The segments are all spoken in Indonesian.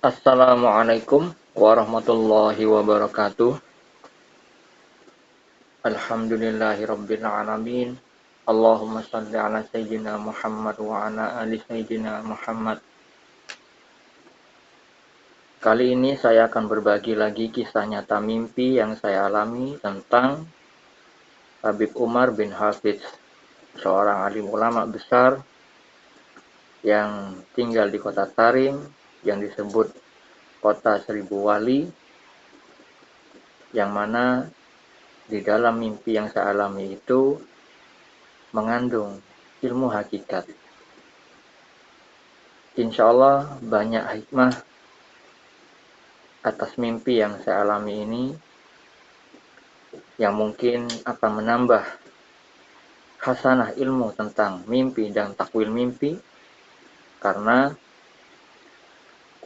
Assalamualaikum warahmatullahi wabarakatuh. Alhamdulillahirabbil alamin. Allahumma shalli ala sayyidina Muhammad wa ala ali sayyidina Muhammad. Kali ini saya akan berbagi lagi kisah nyata mimpi yang saya alami tentang Habib Umar bin Hafidz, seorang alim ulama besar yang tinggal di kota Tarim yang disebut kota Seribu Wali, yang mana di dalam mimpi yang saya alami itu mengandung ilmu hakikat. Insya Allah banyak hikmah atas mimpi yang saya alami ini yang mungkin akan menambah khasanah ilmu tentang mimpi dan takwil mimpi, karena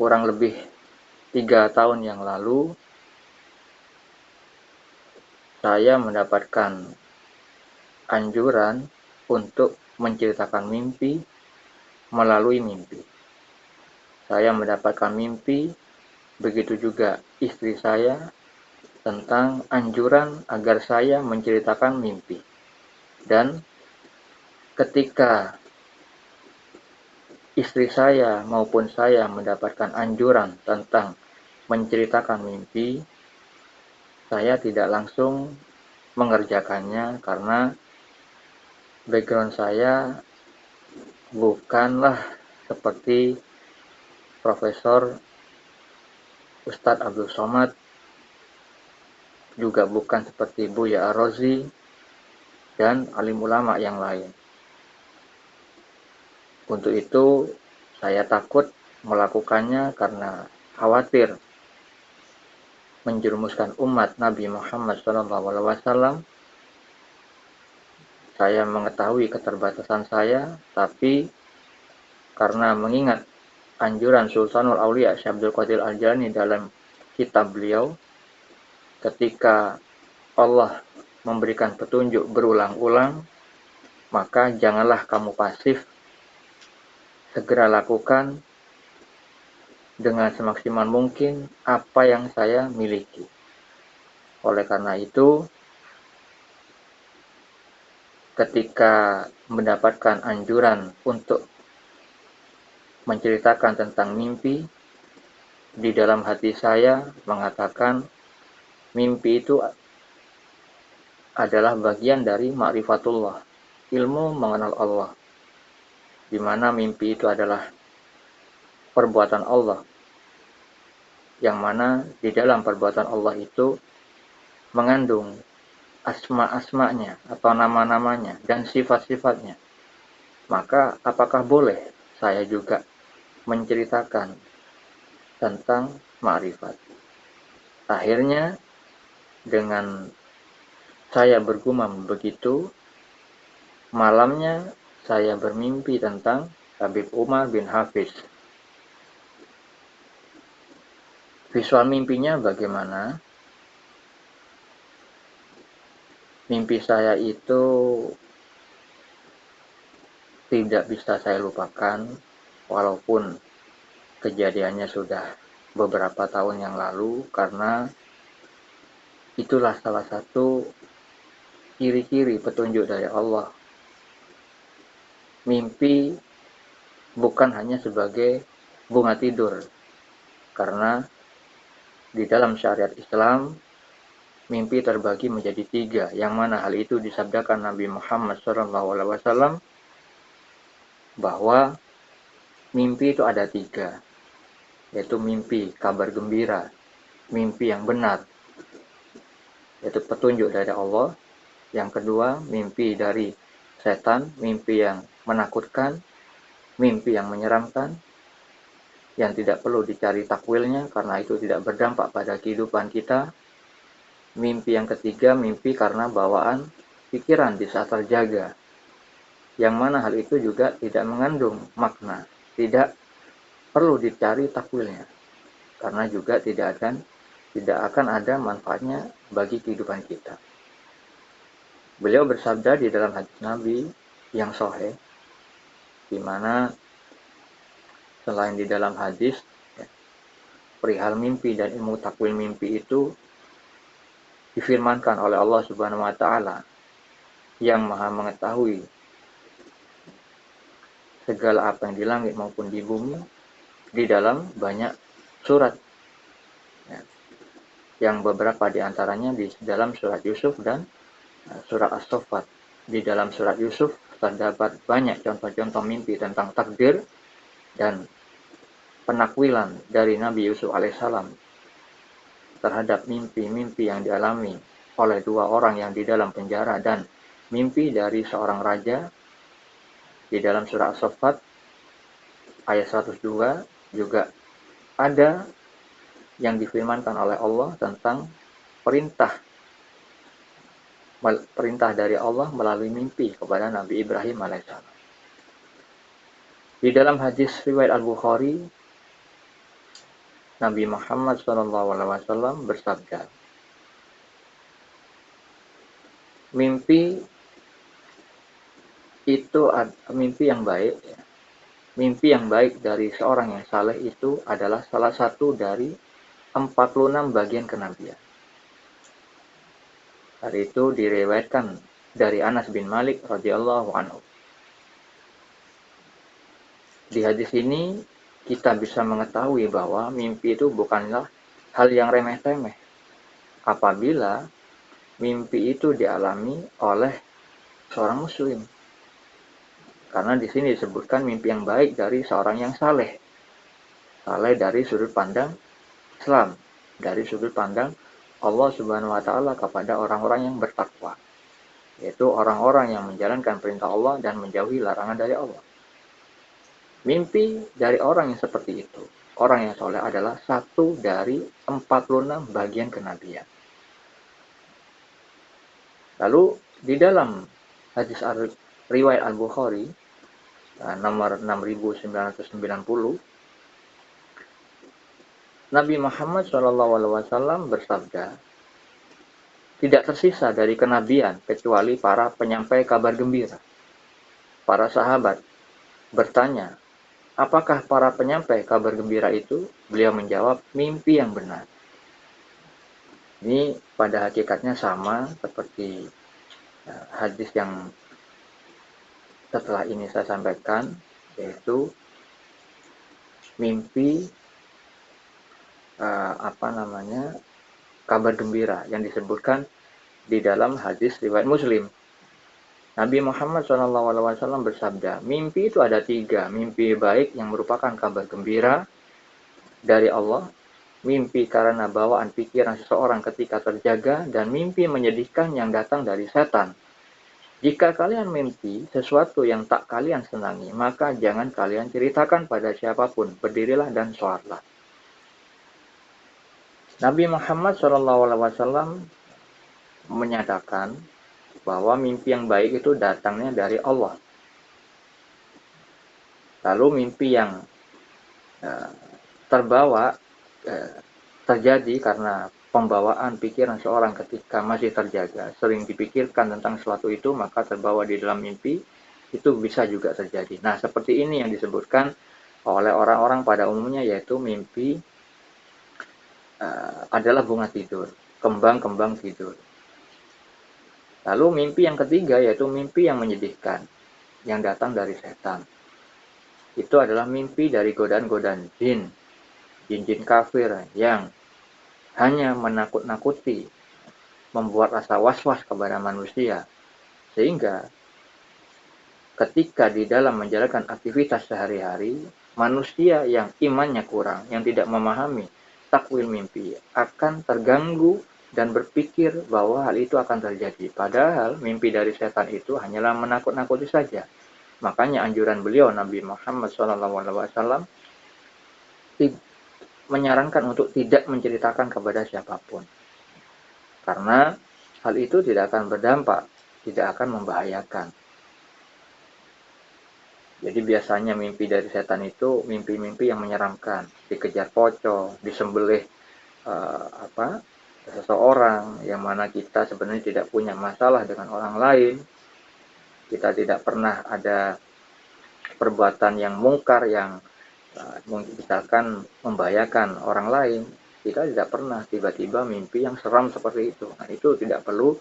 kurang lebih 3 tahun yang lalu saya mendapatkan anjuran untuk menceritakan mimpi melalui mimpi. Saya mendapatkan mimpi, begitu juga istri saya, tentang anjuran agar saya menceritakan mimpi. Dan ketika istri saya maupun saya mendapatkan anjuran tentang menceritakan mimpi, saya tidak langsung mengerjakannya karena background saya bukanlah seperti Profesor Ustadz Abdul Somad, juga bukan seperti Buya Ar-Razi dan alim ulama yang lain. Untuk itu saya takut melakukannya karena khawatir menjerumuskan umat Nabi Muhammad SAW. Saya mengetahui keterbatasan saya, tapi karena mengingat anjuran Sultanul Aulia Syekh Abdul Qadir Al-Jilani dalam kitab beliau, ketika Allah memberikan petunjuk berulang-ulang, maka janganlah kamu pasif, segera lakukan dengan semaksimal mungkin apa yang saya miliki. Oleh karena itu, ketika mendapatkan anjuran untuk menceritakan tentang mimpi, di dalam hati saya mengatakan mimpi itu adalah bagian dari ma'rifatullah, ilmu mengenal Allah, di mana mimpi itu adalah perbuatan Allah, yang mana di dalam perbuatan Allah itu mengandung asma-asmanya atau nama-namanya dan sifat-sifatnya. Maka apakah boleh saya juga menceritakan tentang ma'rifat? Akhirnya dengan saya bergumam begitu, malamnya saya bermimpi tentang Habib Umar bin Hafidz. Visual mimpinya bagaimana? Mimpi saya itu tidak bisa saya lupakan, walaupun kejadiannya sudah beberapa tahun yang lalu, karena itulah salah satu ciri-ciri petunjuk dari Allah. Mimpi bukan hanya sebagai bunga tidur, karena di dalam syariat Islam mimpi terbagi menjadi 3, yang mana hal itu disabdakan Nabi Muhammad SAW, bahwa mimpi itu ada 3, yaitu mimpi kabar gembira, mimpi yang benar, yaitu petunjuk dari Allah. Yang kedua, mimpi dari setan, mimpi yang menakutkan, mimpi yang menyeramkan, yang tidak perlu dicari takwilnya karena itu tidak berdampak pada kehidupan kita. Mimpi yang ketiga, mimpi karena bawaan pikiran di saat terjaga, yang mana hal itu juga tidak mengandung makna, tidak perlu dicari takwilnya, karena juga tidak akan ada manfaatnya bagi kehidupan kita. Beliau bersabda di dalam hadis Nabi yang sahih, di mana selain di dalam hadis, perihal mimpi dan ilmu takwil mimpi itu difirmankan oleh Allah Subhanahu wa taala yang Maha mengetahui segala apa yang di langit maupun di bumi di dalam banyak surat, ya, yang beberapa diantaranya di dalam surat Yusuf dan surat As-Saffat. Di dalam surat Yusuf terdapat banyak contoh-contoh mimpi tentang takdir dan penakwilan dari Nabi Yusuf alaihissalam terhadap mimpi-mimpi yang dialami oleh dua orang yang di dalam penjara dan mimpi dari seorang raja. Di dalam surah As-Saffat ayat 102 juga ada yang difirmankan oleh Allah tentang perintah dari Allah melalui mimpi kepada Nabi Ibrahim alaihissalam. Di dalam hadis riwayat Al-Bukhari, Nabi Muhammad SAW bersabda, mimpi itu mimpi yang baik. Mimpi yang baik dari seorang yang saleh itu adalah salah satu dari 46 bagian kenabian. Hal itu diriwayatkan dari Anas bin Malik radhiyallahu anhu. Di hadis ini kita bisa mengetahui bahwa mimpi itu bukanlah hal yang remeh-temeh apabila mimpi itu dialami oleh seorang muslim. Karena di sini disebutkan mimpi yang baik dari seorang yang saleh. Saleh dari sudut pandang Islam, dari sudut pandang Allah Subhanahu wa taala kepada orang-orang yang bertakwa, yaitu orang-orang yang menjalankan perintah Allah dan menjauhi larangan dari Allah. Mimpi dari orang yang seperti itu, orang yang saleh adalah satu dari 46 bagian kenabian. Lalu di dalam hadis riwayat Al-Bukhari nomor 6990, Nabi Muhammad SAW bersabda, tidak tersisa dari kenabian kecuali para penyampai kabar gembira. Para sahabat bertanya, apakah para penyampai kabar gembira itu? Beliau menjawab, mimpi yang benar. Ini pada hakikatnya sama seperti hadis yang setelah ini saya sampaikan, yaitu mimpi kabar gembira yang disebutkan di dalam hadis riwayat Muslim. Nabi Muhammad SAW bersabda, mimpi itu ada 3, mimpi baik yang merupakan kabar gembira dari Allah, mimpi karena bawaan pikiran seseorang ketika terjaga, dan mimpi menyedihkan yang datang dari setan. Jika kalian mimpi sesuatu yang tak kalian senangi, maka jangan kalian ceritakan pada siapapun. Berdirilah dan sholatlah. Nabi Muhammad SAW menyatakan bahwa mimpi yang baik itu datangnya dari Allah. Lalu mimpi yang terjadi karena pembawaan pikiran seorang ketika masih terjaga, sering dipikirkan tentang sesuatu itu, maka terbawa di dalam mimpi, itu bisa juga terjadi. Nah, seperti ini yang disebutkan oleh orang-orang pada umumnya, yaitu mimpi adalah bunga tidur, kembang-kembang tidur. Lalu mimpi yang ketiga, yaitu mimpi yang menyedihkan, yang datang dari setan. Itu adalah mimpi dari godaan-godaan jin kafir yang hanya menakut-nakuti, membuat rasa was-was kepada manusia, sehingga ketika di dalam menjalankan aktivitas sehari-hari, manusia yang imannya kurang, yang tidak memahami takwil mimpi, akan terganggu dan berpikir bahwa hal itu akan terjadi. Padahal mimpi dari setan itu hanyalah menakut-nakuti saja. Makanya anjuran beliau, Nabi Muhammad SAW, menyarankan untuk tidak menceritakan kepada siapapun. Karena hal itu tidak akan berdampak, tidak akan membahayakan. Jadi biasanya mimpi dari setan itu mimpi-mimpi yang menyeramkan, dikejar pocong, disembelih seseorang, yang mana kita sebenarnya tidak punya masalah dengan orang lain, kita tidak pernah ada perbuatan yang mungkar yang misalkan membahayakan orang lain, kita tidak pernah tiba-tiba mimpi yang seram seperti itu. Nah, itu tidak perlu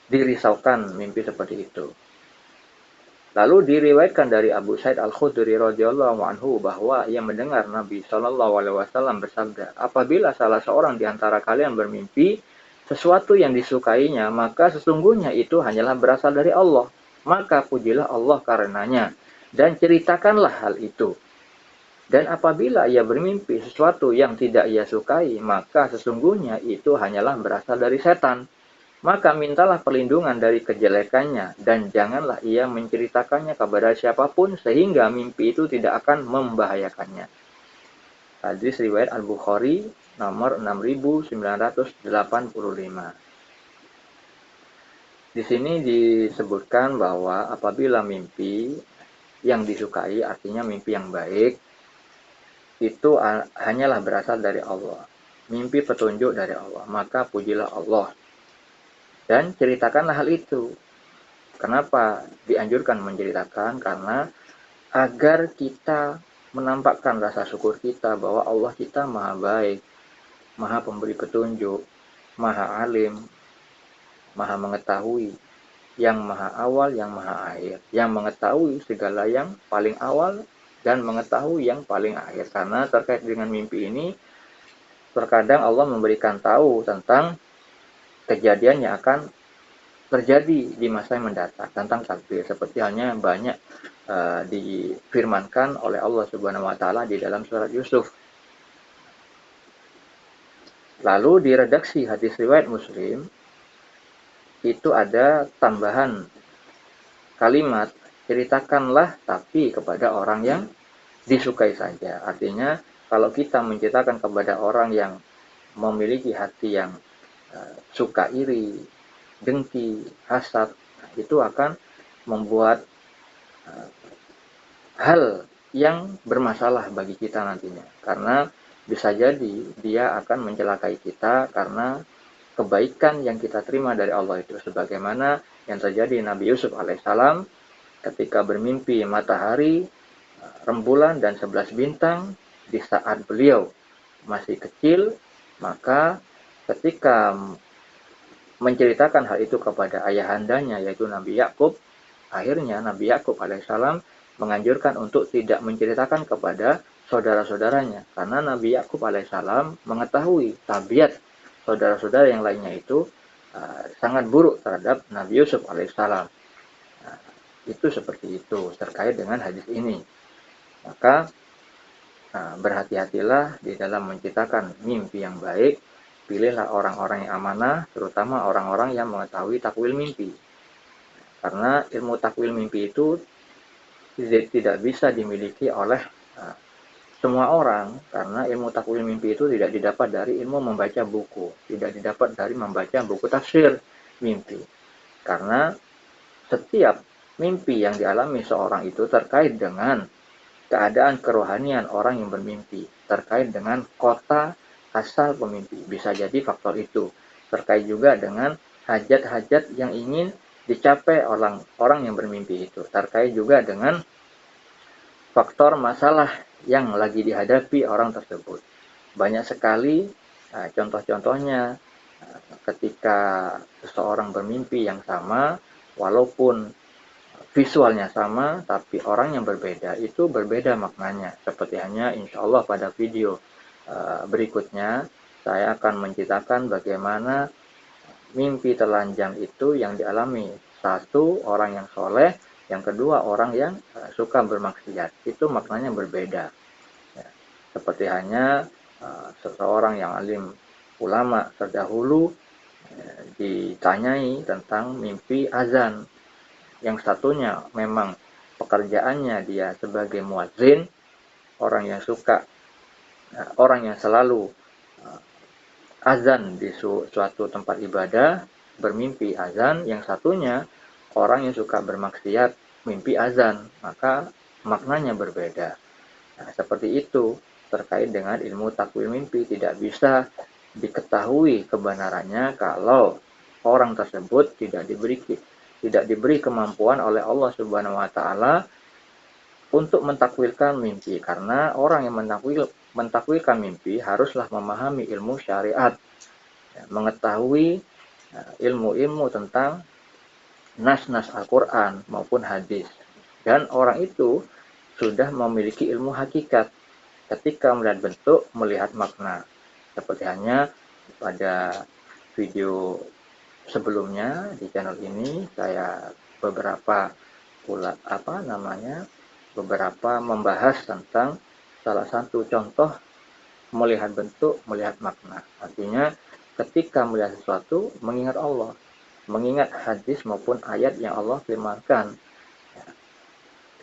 dirisaukan mimpi seperti itu. Lalu diriwayatkan dari Abu Sa'id Al-Khudri radhiyallahu anhu bahwa ia mendengar Nabi Shallallahu alaihi wasallam bersabda, "Apabila salah seorang di antara kalian bermimpi sesuatu yang disukainya, maka sesungguhnya itu hanyalah berasal dari Allah. Maka pujilah Allah karenanya dan ceritakanlah hal itu. Dan apabila ia bermimpi sesuatu yang tidak ia sukai, maka sesungguhnya itu hanyalah berasal dari setan. Maka mintalah perlindungan dari kejelekannya, dan janganlah ia menceritakannya kepada siapapun, sehingga mimpi itu tidak akan membahayakannya." Hadis riwayat Al-Bukhari nomor 6985. Di sini disebutkan bahwa apabila mimpi yang disukai, artinya mimpi yang baik, itu hanyalah berasal dari Allah. Mimpi petunjuk dari Allah, maka pujilah Allah. Dan ceritakanlah hal itu. Kenapa dianjurkan menceritakan? Karena agar kita menampakkan rasa syukur kita bahwa Allah kita maha baik, maha pemberi petunjuk, maha alim, maha mengetahui, yang maha awal, yang maha akhir, yang mengetahui segala yang paling awal dan mengetahui yang paling akhir. Karena terkait dengan mimpi ini, terkadang Allah memberikan tahu tentang kejadian yang akan terjadi di masa yang mendatang, tentang takdir, seperti halnya banyak difirmankan oleh Allah Subhanahu wa taala di dalam surat Yusuf. Lalu di redaksi hadis riwayat Muslim itu ada tambahan kalimat, ceritakanlah tapi kepada orang yang disukai saja. Artinya kalau kita menceritakan kepada orang yang memiliki hati yang suka iri, dengki, hasad, itu akan membuat hal yang bermasalah bagi kita nantinya. Karena bisa jadi dia akan mencelakai kita karena kebaikan yang kita terima dari Allah itu. Sebagaimana yang terjadi Nabi Yusuf alaihissalam ketika bermimpi matahari, rembulan, dan 11 bintang di saat beliau masih kecil, maka ketika menceritakan hal itu kepada ayahandanya yaitu Nabi Yakub, akhirnya Nabi Yakub alaihissalam menganjurkan untuk tidak menceritakan kepada saudara-saudaranya, karena Nabi Yakub alaihissalam mengetahui tabiat saudara-saudara yang lainnya itu sangat buruk terhadap Nabi Yusuf alaihissalam. Itu seperti itu terkait dengan hadis ini. Maka berhati-hatilah di dalam menceritakan mimpi yang baik. Pilihlah orang-orang yang amanah, terutama orang-orang yang mengetahui takwil mimpi. Karena ilmu takwil mimpi itu tidak bisa dimiliki oleh semua orang, karena ilmu takwil mimpi itu tidak didapat dari ilmu membaca buku, tidak didapat dari membaca buku tafsir mimpi. Karena setiap mimpi yang dialami seorang itu terkait dengan keadaan kerohanian orang yang bermimpi, terkait dengan kota asal pemimpi. Bisa jadi faktor itu. Terkait juga dengan hajat-hajat yang ingin dicapai orang yang bermimpi itu. Terkait juga dengan faktor masalah yang lagi dihadapi orang tersebut. Banyak sekali contoh-contohnya ketika seseorang bermimpi yang sama, walaupun visualnya sama, tapi orang yang berbeda, itu berbeda maknanya. Seperti hanya insya Allah pada video berikutnya, saya akan menceritakan bagaimana mimpi telanjang itu yang dialami satu orang yang soleh, yang kedua orang yang suka bermaksiat. Itu maknanya berbeda. Ya, seperti hanya seseorang yang alim ulama terdahulu ditanyai tentang mimpi azan. Yang satunya memang pekerjaannya dia sebagai muadzin, orang yang suka, orang yang selalu azan di suatu tempat ibadah, bermimpi azan. Yang satunya orang yang suka bermaksiat, mimpi azan, maka maknanya berbeda. Nah, seperti itu terkait dengan ilmu takwil mimpi. Tidak bisa diketahui kebenarannya kalau orang tersebut tidak diberi kemampuan oleh Allah Subhanahu wa taala untuk mentakwilkan mimpi, karena orang yang mentakwilkan mimpi haruslah memahami ilmu syariat, ya, mengetahui ilmu-ilmu tentang nas-nas Al-Quran maupun hadis. Dan orang itu sudah memiliki ilmu hakikat ketika melihat bentuk, melihat makna. Seperti hanya pada video sebelumnya di channel ini saya beberapa beberapa membahas tentang salah satu contoh melihat bentuk, melihat makna. Artinya ketika melihat sesuatu mengingat Allah, mengingat hadis maupun ayat yang Allah firmankan.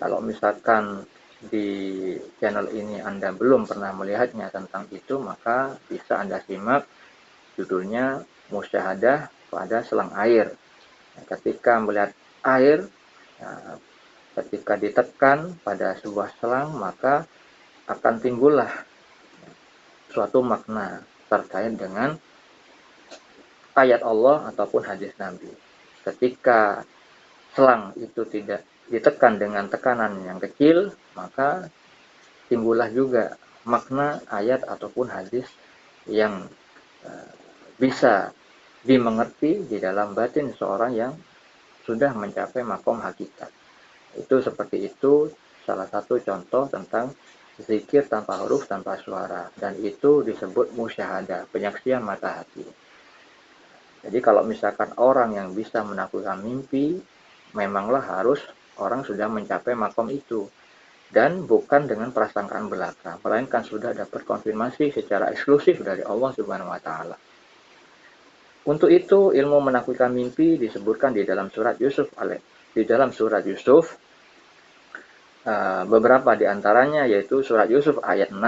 Kalau misalkan di channel ini Anda belum pernah melihatnya tentang itu, maka bisa Anda simak judulnya Musyahadah pada Selang Air. Ketika melihat air, ketika ditekan pada sebuah selang, maka akan timbullah suatu makna terkait dengan ayat Allah ataupun hadis Nabi. Ketika selang itu tidak ditekan dengan tekanan yang kecil, maka timbullah juga makna ayat ataupun hadis yang bisa dimengerti di dalam batin seorang yang sudah mencapai makom hakikat. Itu seperti itu salah satu contoh tentang zikir tanpa huruf, tanpa suara, dan itu disebut musyahadah, penyaksian mata hati. Jadi kalau misalkan orang yang bisa menaklukkan mimpi, memanglah harus orang sudah mencapai makom itu, dan bukan dengan prasangkaan belaka, melainkan sudah dapat konfirmasi secara eksklusif dari Allah Subhanahu wa taala. Untuk itu ilmu menaklukkan mimpi disebutkan di dalam surat Yusuf beberapa di antaranya, yaitu surat Yusuf ayat 6.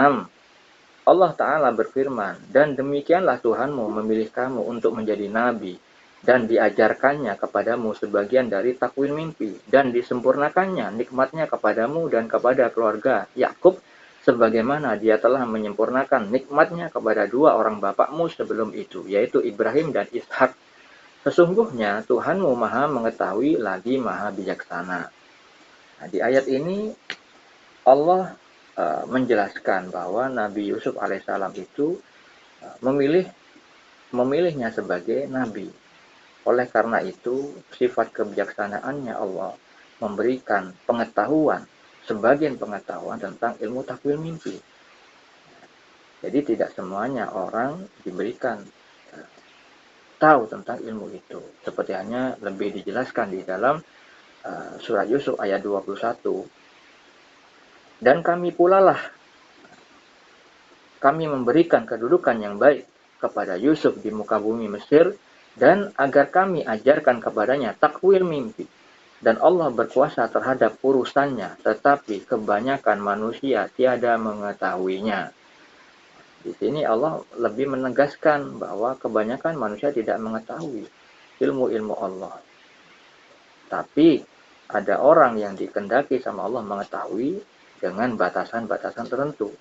Allah Ta'ala berfirman, dan demikianlah Tuhanmu memilih kamu untuk menjadi nabi, dan diajarkannya kepadamu sebagian dari takwil mimpi, dan disempurnakannya nikmatnya kepadamu dan kepada keluarga Yakub, sebagaimana dia telah menyempurnakan nikmatnya kepada dua orang bapakmu sebelum itu, yaitu Ibrahim dan Ishak. Sesungguhnya Tuhanmu maha mengetahui lagi maha bijaksana. Nah, di ayat ini Allah menjelaskan bahwa Nabi Yusuf alaihissalam itu memilihnya sebagai nabi. Oleh karena itu, sifat kebijaksanaannya Allah memberikan sebagian pengetahuan tentang ilmu takwil mimpi. Jadi tidak semuanya orang diberikan tahu tentang ilmu itu. Seperti hanya lebih dijelaskan di dalam surat Yusuf ayat 21. Dan kami memberikan kedudukan yang baik kepada Yusuf di muka bumi Mesir, dan agar kami ajarkan kepadanya takwil mimpi. Dan Allah berkuasa terhadap urusannya, tetapi kebanyakan manusia tiada mengetahuinya. Di sini Allah lebih menegaskan bahwa kebanyakan manusia tidak mengetahui ilmu-ilmu Allah. Tapi ada orang yang dikehendaki sama Allah mengetahui dengan batasan-batasan tertentu.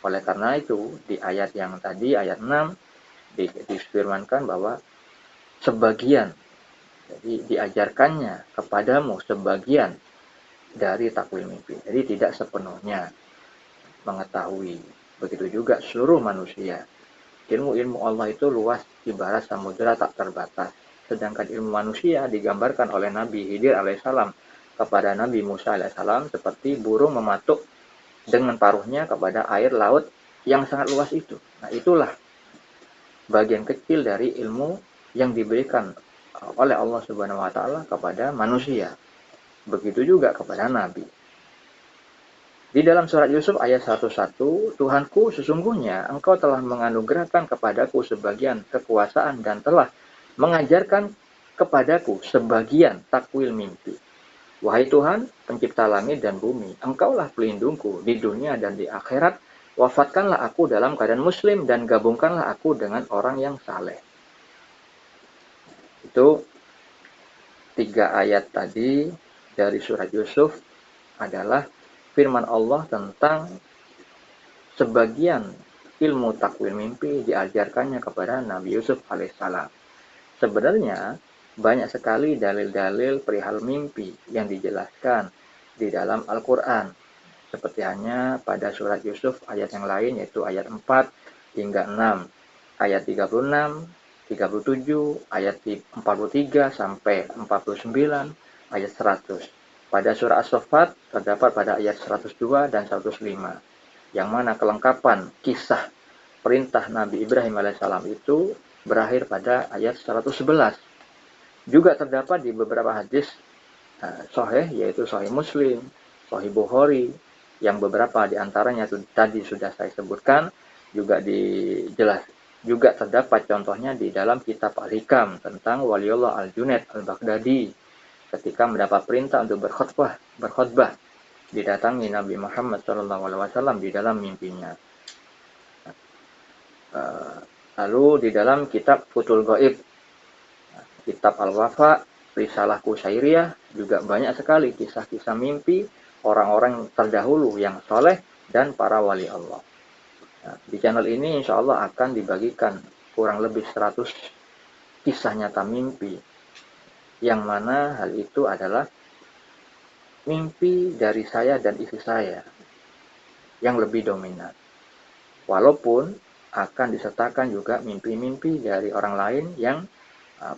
Oleh karena itu, di ayat yang tadi, ayat 6, difirmankan bahwa sebagian, jadi diajarkannya kepadamu sebagian dari takwil mimpi. Jadi tidak sepenuhnya mengetahui. Begitu juga seluruh manusia. Ilmu-ilmu Allah itu luas, ibarat samudera tak terbatas. Sedangkan ilmu manusia digambarkan oleh Nabi Khidir alaihissalam kepada Nabi Musa alaihissalam seperti burung mematuk dengan paruhnya kepada air laut yang sangat luas itu. Nah, itulah bagian kecil dari ilmu yang diberikan oleh Allah Subhanahu wa taala kepada manusia. Begitu juga kepada nabi. Di dalam surat Yusuf ayat 101, Tuhanku, sesungguhnya engkau telah menganugerahkan kepadaku sebagian kekuasaan dan telah mengajarkan kepadaku sebagian takwil mimpi. Wahai Tuhan, pencipta langit dan bumi, engkaulah pelindungku di dunia dan di akhirat. Wafatkanlah aku dalam keadaan muslim dan gabungkanlah aku dengan orang yang saleh. Itu 3 ayat tadi dari surat Yusuf adalah firman Allah tentang sebagian ilmu takwil mimpi diajarkannya kepada Nabi Yusuf alaihissalam. Sebenarnya banyak sekali dalil-dalil perihal mimpi yang dijelaskan di dalam Al-Quran. seperti hanya pada surat Yusuf ayat yang lain, yaitu ayat 4 hingga 6, ayat 36, 37, ayat 43 sampai 49, ayat 100. Pada surah As-Saffat terdapat pada ayat 102 dan 105, yang mana kelengkapan kisah perintah Nabi Ibrahim alaihissalam itu berakhir pada ayat 111. Juga terdapat di beberapa hadis sahih, yaitu sahih Muslim, sahih Bukhari, yang beberapa diantaranya tadi sudah saya sebutkan, juga terdapat contohnya di dalam kitab Al-Hikam tentang Waliullah Al-Junaid Al-Baghdadi ketika mendapat perintah untuk berkhutbah didatangi Nabi Muhammad SAW di dalam mimpinya. Lalu di dalam kitab Futhul Ghaib, kitab Al-Wafa, Risalah Qusairiyah, juga banyak sekali kisah-kisah mimpi orang-orang terdahulu yang soleh dan para wali Allah. Nah, di channel ini insya Allah akan dibagikan kurang lebih 100 kisah nyata mimpi, yang mana hal itu adalah mimpi dari saya dan istri saya yang lebih dominan. Walaupun akan disertakan juga mimpi-mimpi dari orang lain yang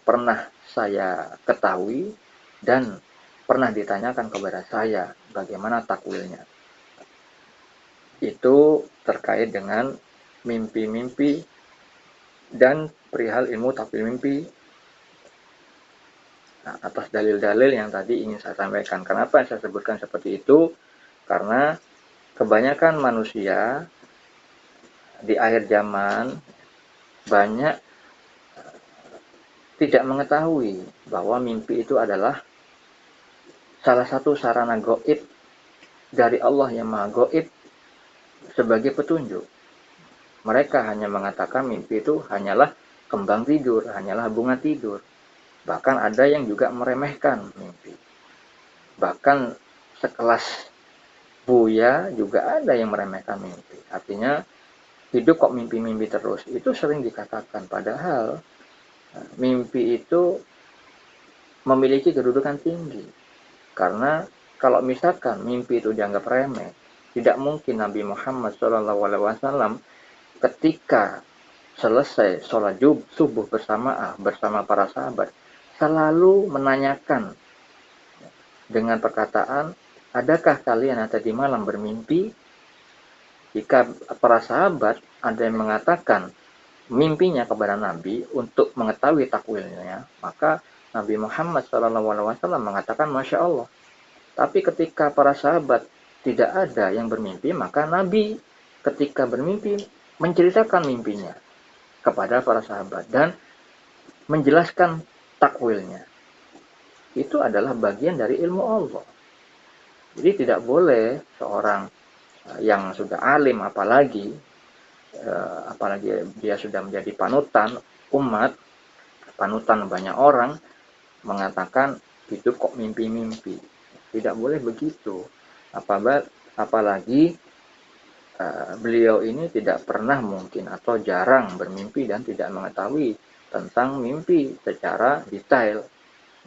pernah saya ketahui dan pernah ditanyakan kepada saya bagaimana takwilnya. Itu terkait dengan mimpi-mimpi dan perihal ilmu takwil mimpi. Nah, atas dalil-dalil yang tadi ingin saya sampaikan. Kenapa saya sebutkan seperti itu? Karena kebanyakan manusia di akhir zaman banyak tidak mengetahui bahwa mimpi itu adalah salah satu sarana gaib dari Allah yang Maha Gaib sebagai petunjuk. Mereka hanya mengatakan mimpi itu hanyalah kembang tidur, hanyalah bunga tidur. Bahkan ada yang juga meremehkan mimpi. Bahkan sekelas Buya juga ada yang meremehkan mimpi. Artinya hidup kok mimpi-mimpi terus. Itu sering dikatakan. Padahal mimpi itu memiliki kedudukan tinggi. Karena kalau misalkan mimpi itu dianggap remeh, tidak mungkin Nabi Muhammad SAW ketika selesai sholat subuh bersama para sahabat selalu menanyakan dengan perkataan, adakah kalian tadi malam bermimpi? Jika para sahabat ada yang mengatakan mimpinya kepada Nabi untuk mengetahui takwilnya, maka Nabi Muhammad SAW mengatakan Masya Allah. Tapi ketika para sahabat tidak ada yang bermimpi, maka Nabi ketika bermimpi menceritakan mimpinya kepada para sahabat dan menjelaskan takwilnya. Itu adalah bagian dari ilmu Allah. Jadi tidak boleh seorang yang sudah alim, apalagi dia sudah menjadi panutan umat, panutan banyak orang, mengatakan hidup kok mimpi-mimpi. Tidak boleh begitu. Apalagi beliau ini tidak pernah mungkin atau jarang bermimpi dan tidak mengetahui tentang mimpi secara detail.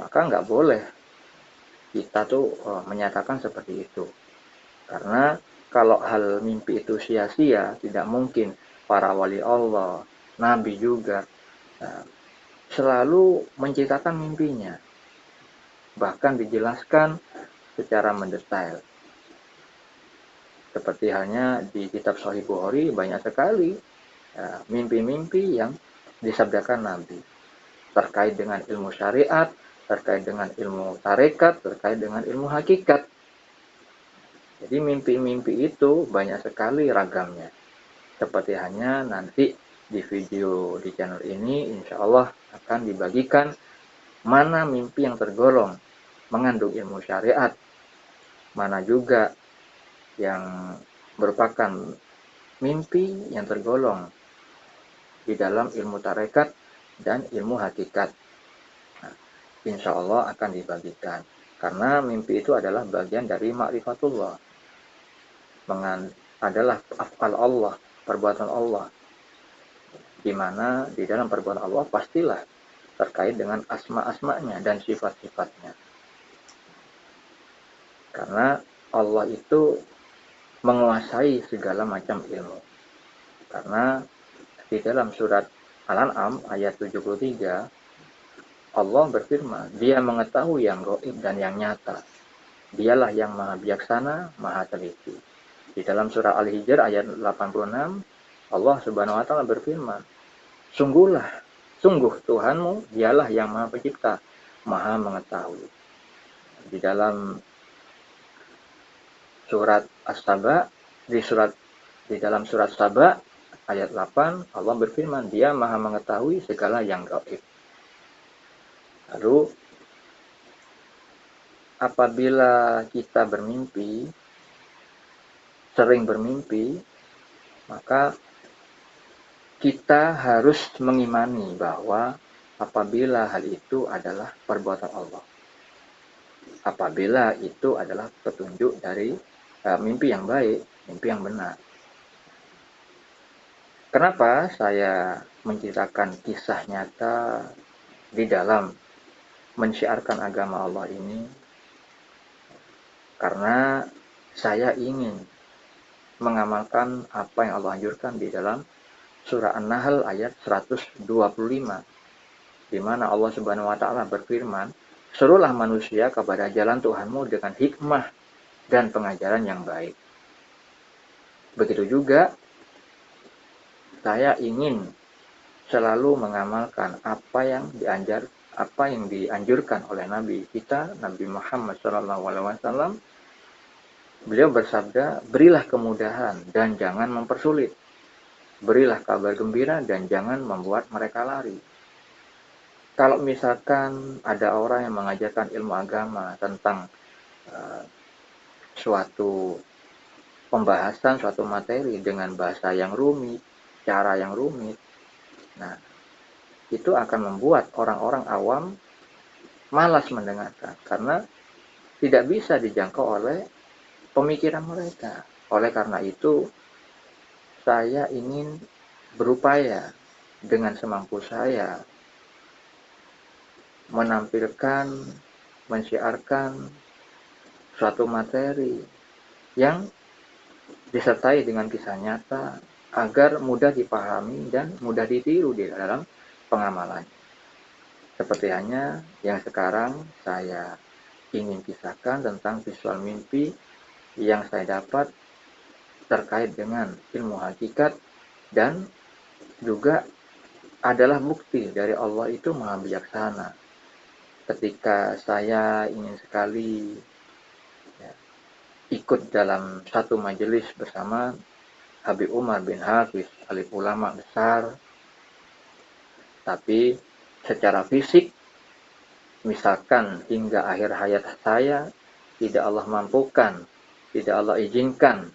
Maka nggak boleh kita tuh menyatakan seperti itu. Karena kalau hal mimpi itu sia-sia, tidak mungkin para wali Allah, Nabi juga selalu menceritakan mimpinya. Bahkan dijelaskan secara mendetail. Seperti halnya di kitab Sahih Bukhari banyak sekali mimpi-mimpi yang disabdakan Nabi. Terkait dengan ilmu syariat, terkait dengan ilmu tarekat, terkait dengan ilmu hakikat. Jadi mimpi-mimpi itu banyak sekali ragamnya. Seperti hanya nanti di video di channel ini insya Allah akan dibagikan mana mimpi yang tergolong mengandung ilmu syariat, mana juga yang merupakan mimpi yang tergolong di dalam ilmu tarekat dan ilmu hakikat. Nah, insya Allah akan dibagikan. Karena mimpi itu adalah bagian dari ma'rifatullah. Adalah af'al Allah, perbuatan Allah. Di mana di dalam perbuatan Allah pastilah terkait dengan asma-asmanya dan sifat-sifatnya. Karena Allah itu menguasai segala macam ilmu. Karena di dalam surat Al-An'am ayat 73 Allah berfirman, Dia mengetahui yang gaib dan yang nyata. Dialah yang maha bijaksana, maha teliti. Di dalam surah Al-Hijr ayat 86 Allah Subhanahu wa taala berfirman, sungguh Tuhanmu dialah yang maha pencipta, maha mengetahui. Di dalam surat As-Saba, di dalam surat Saba ayat 8 Allah berfirman, Dia maha mengetahui segala yang gaib. Lalu apabila kita sering bermimpi, maka kita harus mengimani bahwa apabila hal itu adalah perbuatan Allah, apabila itu adalah petunjuk dari mimpi yang baik, mimpi yang benar. Kenapa saya menceritakan kisah nyata di dalam mensyiarkan agama Allah ini? Karena saya ingin mengamalkan apa yang Allah anjurkan di dalam surah An-Nahl ayat 125, di mana Allah Subhanahu wa taala berfirman, "Suruhlah manusia kepada jalan Tuhanmu dengan hikmah dan pengajaran yang baik." Begitu juga saya ingin selalu mengamalkan apa yang dianjurkan oleh Nabi kita, Nabi Muhammad SAW. Beliau bersabda, "Berilah kemudahan dan jangan mempersulit. Berilah kabar gembira dan jangan membuat mereka lari." Kalau misalkan ada orang yang mengajarkan ilmu agama tentang suatu pembahasan, suatu materi dengan bahasa yang rumit, cara yang rumit, nah itu akan membuat orang-orang awam malas mendengarkan karena tidak bisa dijangkau oleh pemikiran mereka. Oleh karena itu, saya ingin berupaya dengan semampu saya menampilkan, mensiarkan suatu materi yang disertai dengan kisah nyata agar mudah dipahami dan mudah ditiru di dalam pengamalan. Seperti hanya yang sekarang saya ingin kisahkan tentang visual mimpi yang saya dapat terkait dengan ilmu hakikat dan juga adalah bukti dari Allah itu maha bijaksana. Ketika saya ingin sekali ikut dalam satu majelis bersama Habib Umar bin Hafiz, alim ulama besar, tapi secara fisik, misalkan hingga akhir hayat saya, tidak Allah mampukan, tidak Allah izinkan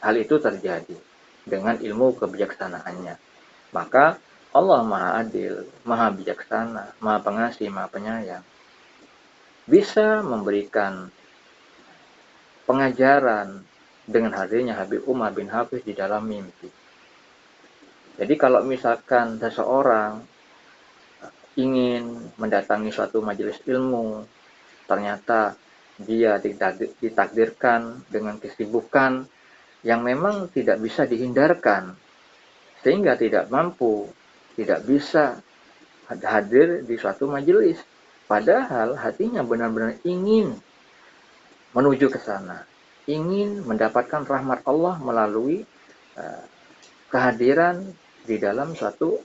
hal itu terjadi dengan ilmu kebijaksanaannya. Maka Allah maha adil, maha bijaksana, maha pengasih, maha penyayang, bisa memberikan pengajaran dengan hadirnya Habib Umar bin Hafiz di dalam mimpi. Jadi kalau misalkan seseorang ingin mendatangi suatu majelis ilmu, ternyata dia ditakdirkan dengan kesibukan yang memang tidak bisa dihindarkan, sehingga tidak mampu, tidak bisa hadir di suatu majelis. Padahal hatinya benar-benar ingin menuju ke sana, ingin mendapatkan rahmat Allah melalui kehadiran di dalam suatu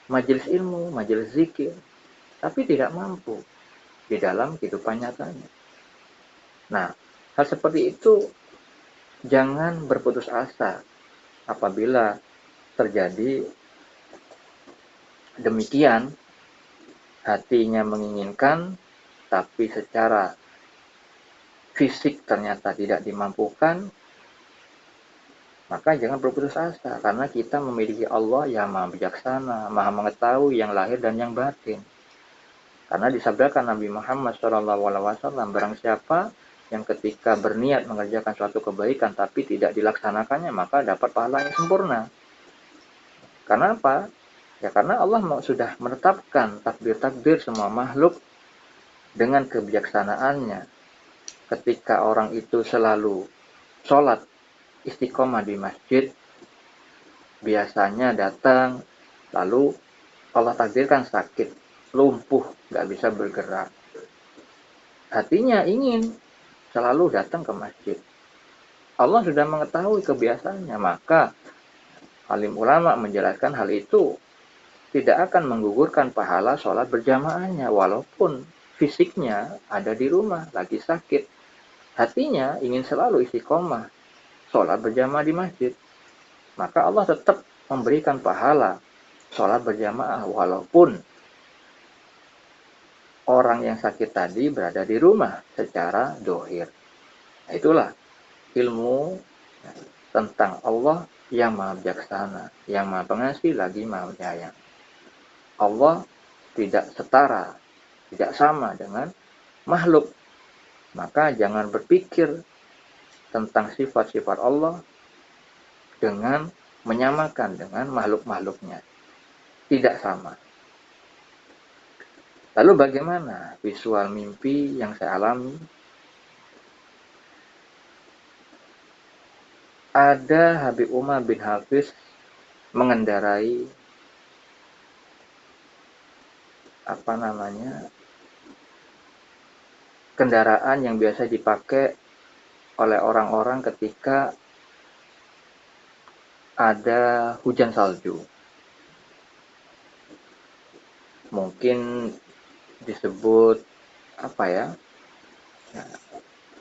majelis ilmu, majelis zikir, tapi tidak mampu di dalam kehidupan nyatanya. Nah, hal seperti itu jangan berputus asa apabila terjadi demikian, hatinya menginginkan, tapi secara fisik ternyata tidak dimampukan, maka jangan berputus asa, karena kita memiliki Allah yang maha bijaksana, maha mengetahui yang lahir dan yang batin. Karena disabdakan Nabi Muhammad SAW, barang siapa yang ketika berniat mengerjakan suatu kebaikan tapi tidak dilaksanakannya, maka dapat pahala yang sempurna. Karena apa? Ya karena Allah sudah menetapkan takdir-takdir semua makhluk dengan kebijaksanaannya. Ketika orang itu selalu sholat istiqomah di masjid, biasanya datang, lalu Allah takdirkan sakit, lumpuh, nggak bisa bergerak. Hatinya ingin selalu datang ke masjid. Allah sudah mengetahui kebiasaannya, maka alim ulama menjelaskan hal itu tidak akan menggugurkan pahala sholat berjamaahnya, walaupun fisiknya ada di rumah, lagi sakit. Hatinya ingin selalu istiqomah, sholat berjamaah di masjid. Maka Allah tetap memberikan pahala sholat berjamaah, walaupun orang yang sakit tadi berada di rumah secara dohir. Nah, itulah ilmu tentang Allah yang maha bijaksana, yang maha pengasih lagi maha penyayang. Allah tidak setara, tidak sama dengan makhluk. Maka jangan berpikir tentang sifat-sifat Allah dengan menyamakan dengan makhluk-makhluknya. Tidak sama. Lalu bagaimana visual mimpi yang saya alami? Ada Habib Umar bin Hafiz mengendarai kendaraan yang biasa dipakai oleh orang-orang ketika ada hujan salju. Mungkin disebut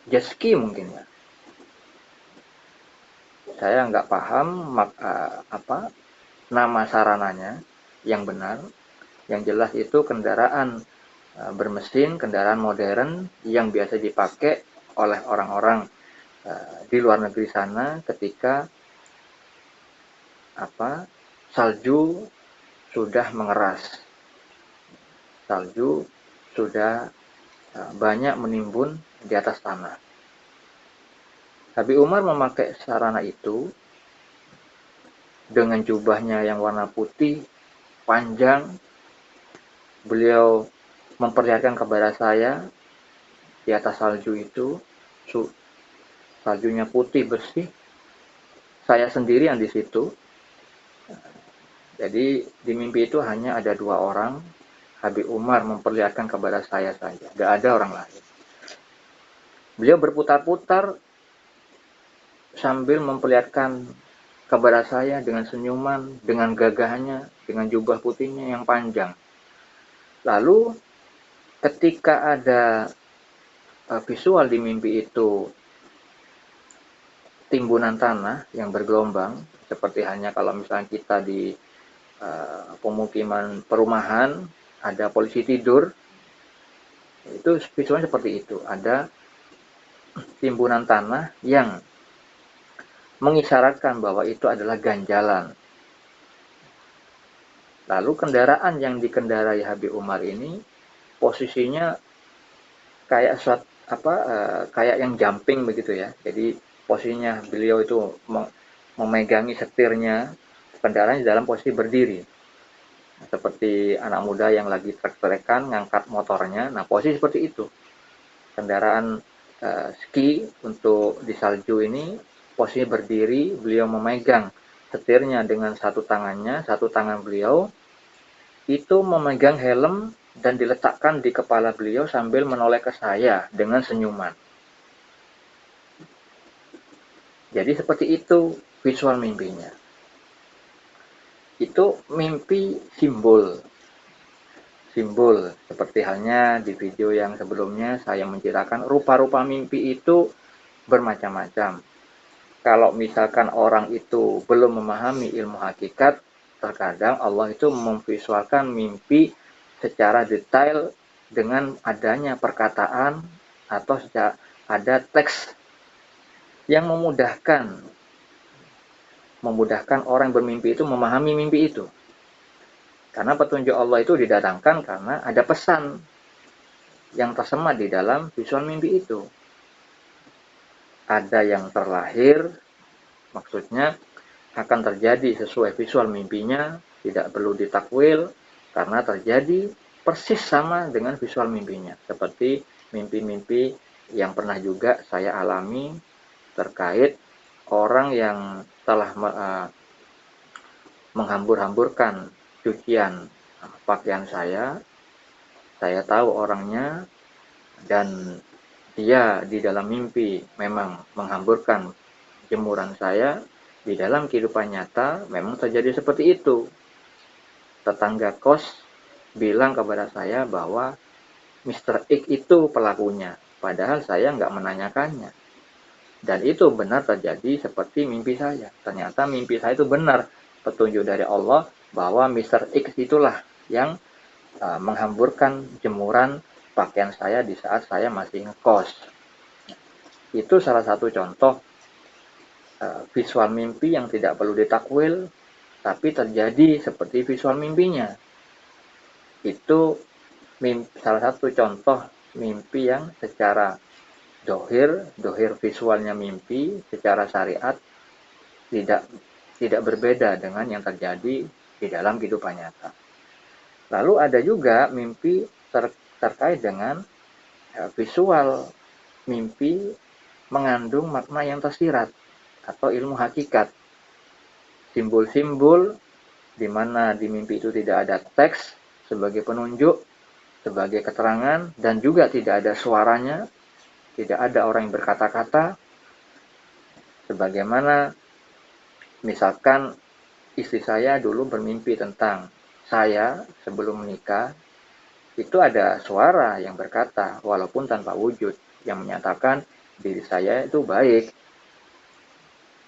jet ski mungkin ya. Saya nggak paham nama sarananya yang benar. Yang jelas itu kendaraan bermesin, kendaraan modern yang biasa dipakai oleh orang-orang di luar negeri sana ketika salju sudah mengeras, salju sudah banyak menimbun di atas tanah. Habib Umar memakai sarana itu dengan jubahnya yang warna putih, panjang. Beliau memperlihatkan kepada saya di atas salju itu, saljunya putih bersih. Saya sendirian di situ. Jadi di mimpi itu hanya ada 2 orang. Habib Umar memperlihatkan kepada saya saja, tidak ada orang lain. Beliau berputar-putar sambil memperlihatkan kepada saya dengan senyuman, dengan gagahnya, dengan jubah putihnya yang panjang. Lalu ketika ada visual di mimpi itu timbunan tanah yang bergelombang, seperti hanya kalau misalnya kita di pemukiman perumahan, ada polisi tidur, itu visualnya seperti itu. Ada timbunan tanah yang mengisyaratkan bahwa itu adalah ganjalan. Lalu kendaraan yang dikendarai Habib Umar ini posisinya kayak kayak yang jumping begitu ya. Jadi posisinya beliau itu memegangi setirnya kendaraan di dalam posisi berdiri. Seperti anak muda yang lagi trek-trekan ngangkat motornya. Nah, posisi seperti itu. Kendaraan ski untuk di salju ini posisi berdiri, beliau memegang setirnya dengan satu tangannya, satu tangan beliau itu memegang helm dan diletakkan di kepala beliau sambil menoleh ke saya dengan senyuman. Jadi seperti itu visual mimpinya. Itu mimpi simbol seperti halnya di video yang sebelumnya saya menceritakan rupa-rupa mimpi itu bermacam-macam. Kalau misalkan orang itu belum memahami ilmu hakikat, terkadang Allah itu memvisualkan mimpi secara detail dengan adanya perkataan atau ada teks yang memudahkan orang yang bermimpi itu memahami mimpi itu. Karena petunjuk Allah itu didatangkan karena ada pesan yang tersemat di dalam visual mimpi itu. Ada yang terlahir, maksudnya akan terjadi sesuai visual mimpinya, tidak perlu ditakwil, karena terjadi persis sama dengan visual mimpinya. Seperti mimpi-mimpi yang pernah juga saya alami terkait orang yang telah menghambur-hamburkan cucian pakaian saya tahu orangnya, dan dia di dalam mimpi memang menghamburkan jemuran saya, di dalam kehidupan nyata memang terjadi seperti itu. Tetangga kos bilang kepada saya bahwa Mr. X itu pelakunya, padahal saya nggak menanyakannya. Dan itu benar terjadi seperti mimpi saya. Ternyata mimpi saya itu benar, petunjuk dari Allah bahwa Mr. X itulah yang menghamburkan jemuran pakaian saya di saat saya masih ngekos. Itu salah satu contoh visual mimpi yang tidak perlu ditakwil, tapi terjadi seperti visual mimpinya. Itu salah satu contoh mimpi yang secara dohir visualnya mimpi, secara syariat tidak berbeda dengan yang terjadi di dalam kehidupan nyata. Lalu ada juga mimpi terkait dengan visual mimpi mengandung makna yang tersirat atau ilmu hakikat. Simbol-simbol di mana di mimpi itu tidak ada teks sebagai penunjuk, sebagai keterangan, dan juga tidak ada suaranya, tidak ada orang yang berkata-kata. Sebagaimana misalkan istri saya dulu bermimpi tentang saya sebelum menikah, itu ada suara yang berkata, walaupun tanpa wujud, yang menyatakan diri saya itu baik.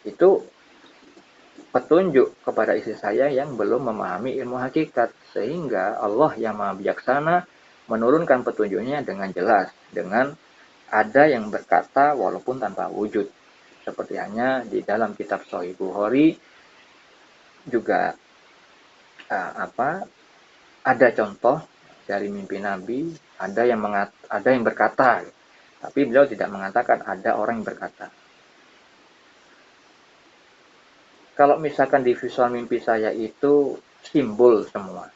Itu petunjuk kepada istri saya yang belum memahami ilmu hakikat, sehingga Allah yang Maha Bijaksana menurunkan petunjuknya dengan jelas, dengan ada yang berkata walaupun tanpa wujud. Seperti hanya di dalam kitab Sahih Bukhari juga ada contoh dari mimpi Nabi, ada yang berkata, tapi beliau tidak mengatakan ada orang yang berkata. Kalau misalkan di visual mimpi saya itu simbol semua.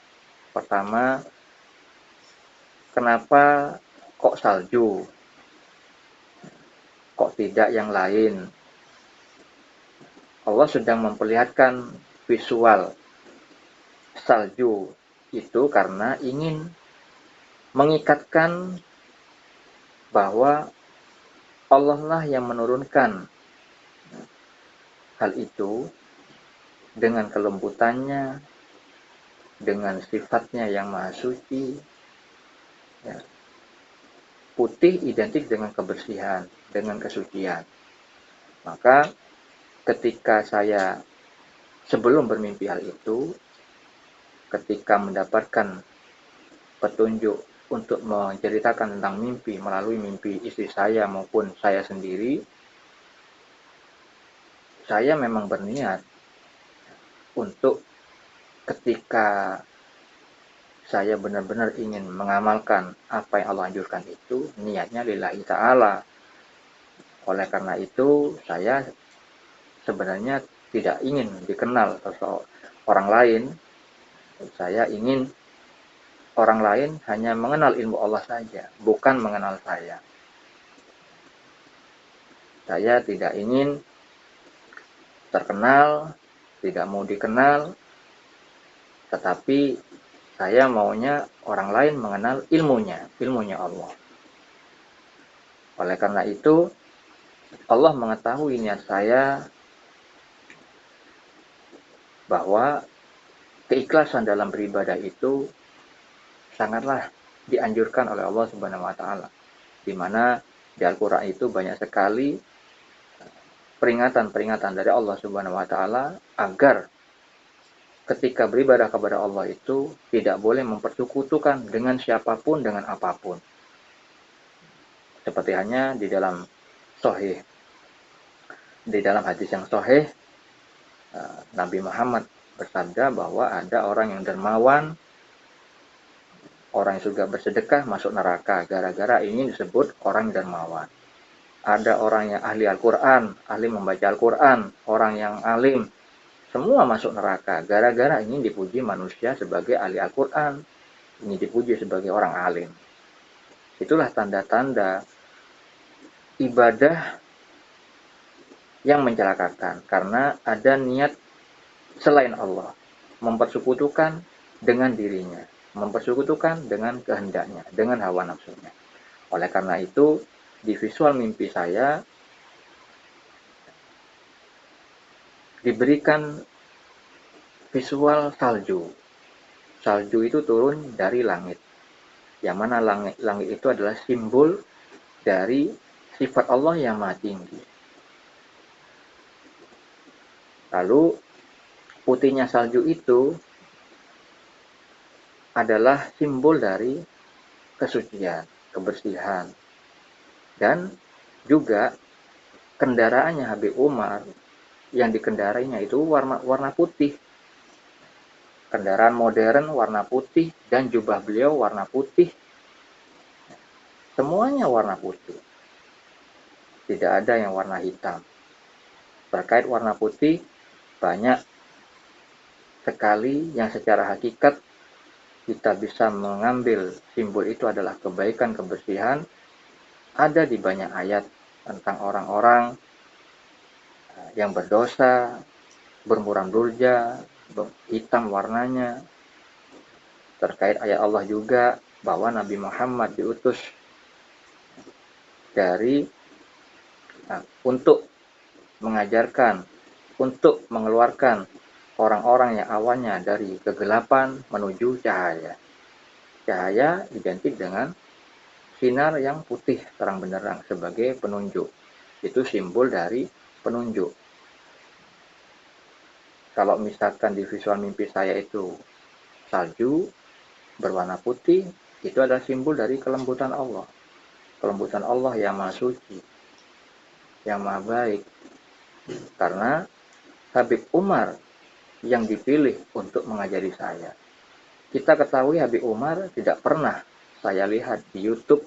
Pertama, kenapa kok salju? Kok tidak yang lain? Allah sedang memperlihatkan visual salju itu karena ingin mengikatkan bahwa Allah lah yang menurunkan hal itu dengan kelembutannya, dengan sifatnya yang maha suci. Ya. Putih identik dengan kebersihan, dengan kesucian. Maka ketika saya sebelum bermimpi hal itu, ketika mendapatkan petunjuk untuk menceritakan tentang mimpi melalui mimpi istri saya maupun saya sendiri, saya memang berniat untuk ketika saya benar-benar ingin mengamalkan apa yang Allah anjurkan itu, niatnya lillahi ta'ala. Oleh karena itu, saya sebenarnya tidak ingin dikenal orang lain. Saya ingin orang lain hanya mengenal ilmu Allah saja, bukan mengenal saya. Saya tidak ingin terkenal, tidak mau dikenal, tetapi saya maunya orang lain mengenal ilmunya Allah. Oleh karena itu, Allah mengetahui niat saya bahwa keikhlasan dalam beribadah itu sangatlah dianjurkan oleh Allah Subhanahu wa taala. Di mana di Al-Qur'an itu banyak sekali peringatan-peringatan dari Allah Subhanahu wa taala agar ketika beribadah kepada Allah itu tidak boleh mempersekutukan dengan siapapun, dengan apapun. Seperti hanya di dalam hadis yang sahih, Nabi Muhammad bersabda bahwa ada orang yang dermawan, orang yang juga bersedekah masuk neraka, gara-gara ini disebut orang dermawan. Ada orang yang ahli Al-Quran, ahli membaca Al-Quran, orang yang alim, semua masuk neraka, gara-gara ingin dipuji manusia sebagai ahli Al-Quran, ingin dipuji sebagai orang alim. Itulah tanda-tanda ibadah yang mencelakakan, karena ada niat selain Allah, mempersekutukan dengan dirinya, mempersekutukan dengan kehendaknya, dengan hawa nafsunya. Oleh karena itu, di visual mimpi saya diberikan visual salju. Salju itu turun dari langit. Yang mana langit itu adalah simbol dari sifat Allah yang maha tinggi. Lalu putihnya salju itu adalah simbol dari kesucian, kebersihan. Dan juga kendaraannya Habib Umar yang dikendarainya itu warna putih. Kendaraan modern warna putih dan jubah beliau warna putih. Semuanya warna putih. Tidak ada yang warna hitam. Terkait warna putih, banyak sekali yang secara hakikat kita bisa mengambil simbol itu adalah kebaikan, kebersihan. Ada di banyak ayat tentang orang-orang yang berdosa, bermuram durja, hitam warnanya. Terkait ayat Allah juga bahwa Nabi Muhammad diutus untuk mengajarkan, untuk mengeluarkan orang-orang yang awalnya dari kegelapan menuju cahaya. Cahaya identik dengan sinar yang putih terang benderang sebagai penunjuk. Itu simbol dari penunjuk. Kalau misalkan di visual mimpi saya itu salju berwarna putih, itu adalah simbol dari kelembutan Allah. Kelembutan Allah yang maha suci, yang maha baik. Karena Habib Umar yang dipilih untuk mengajari saya. Kita ketahui Habib Umar tidak pernah saya lihat di YouTube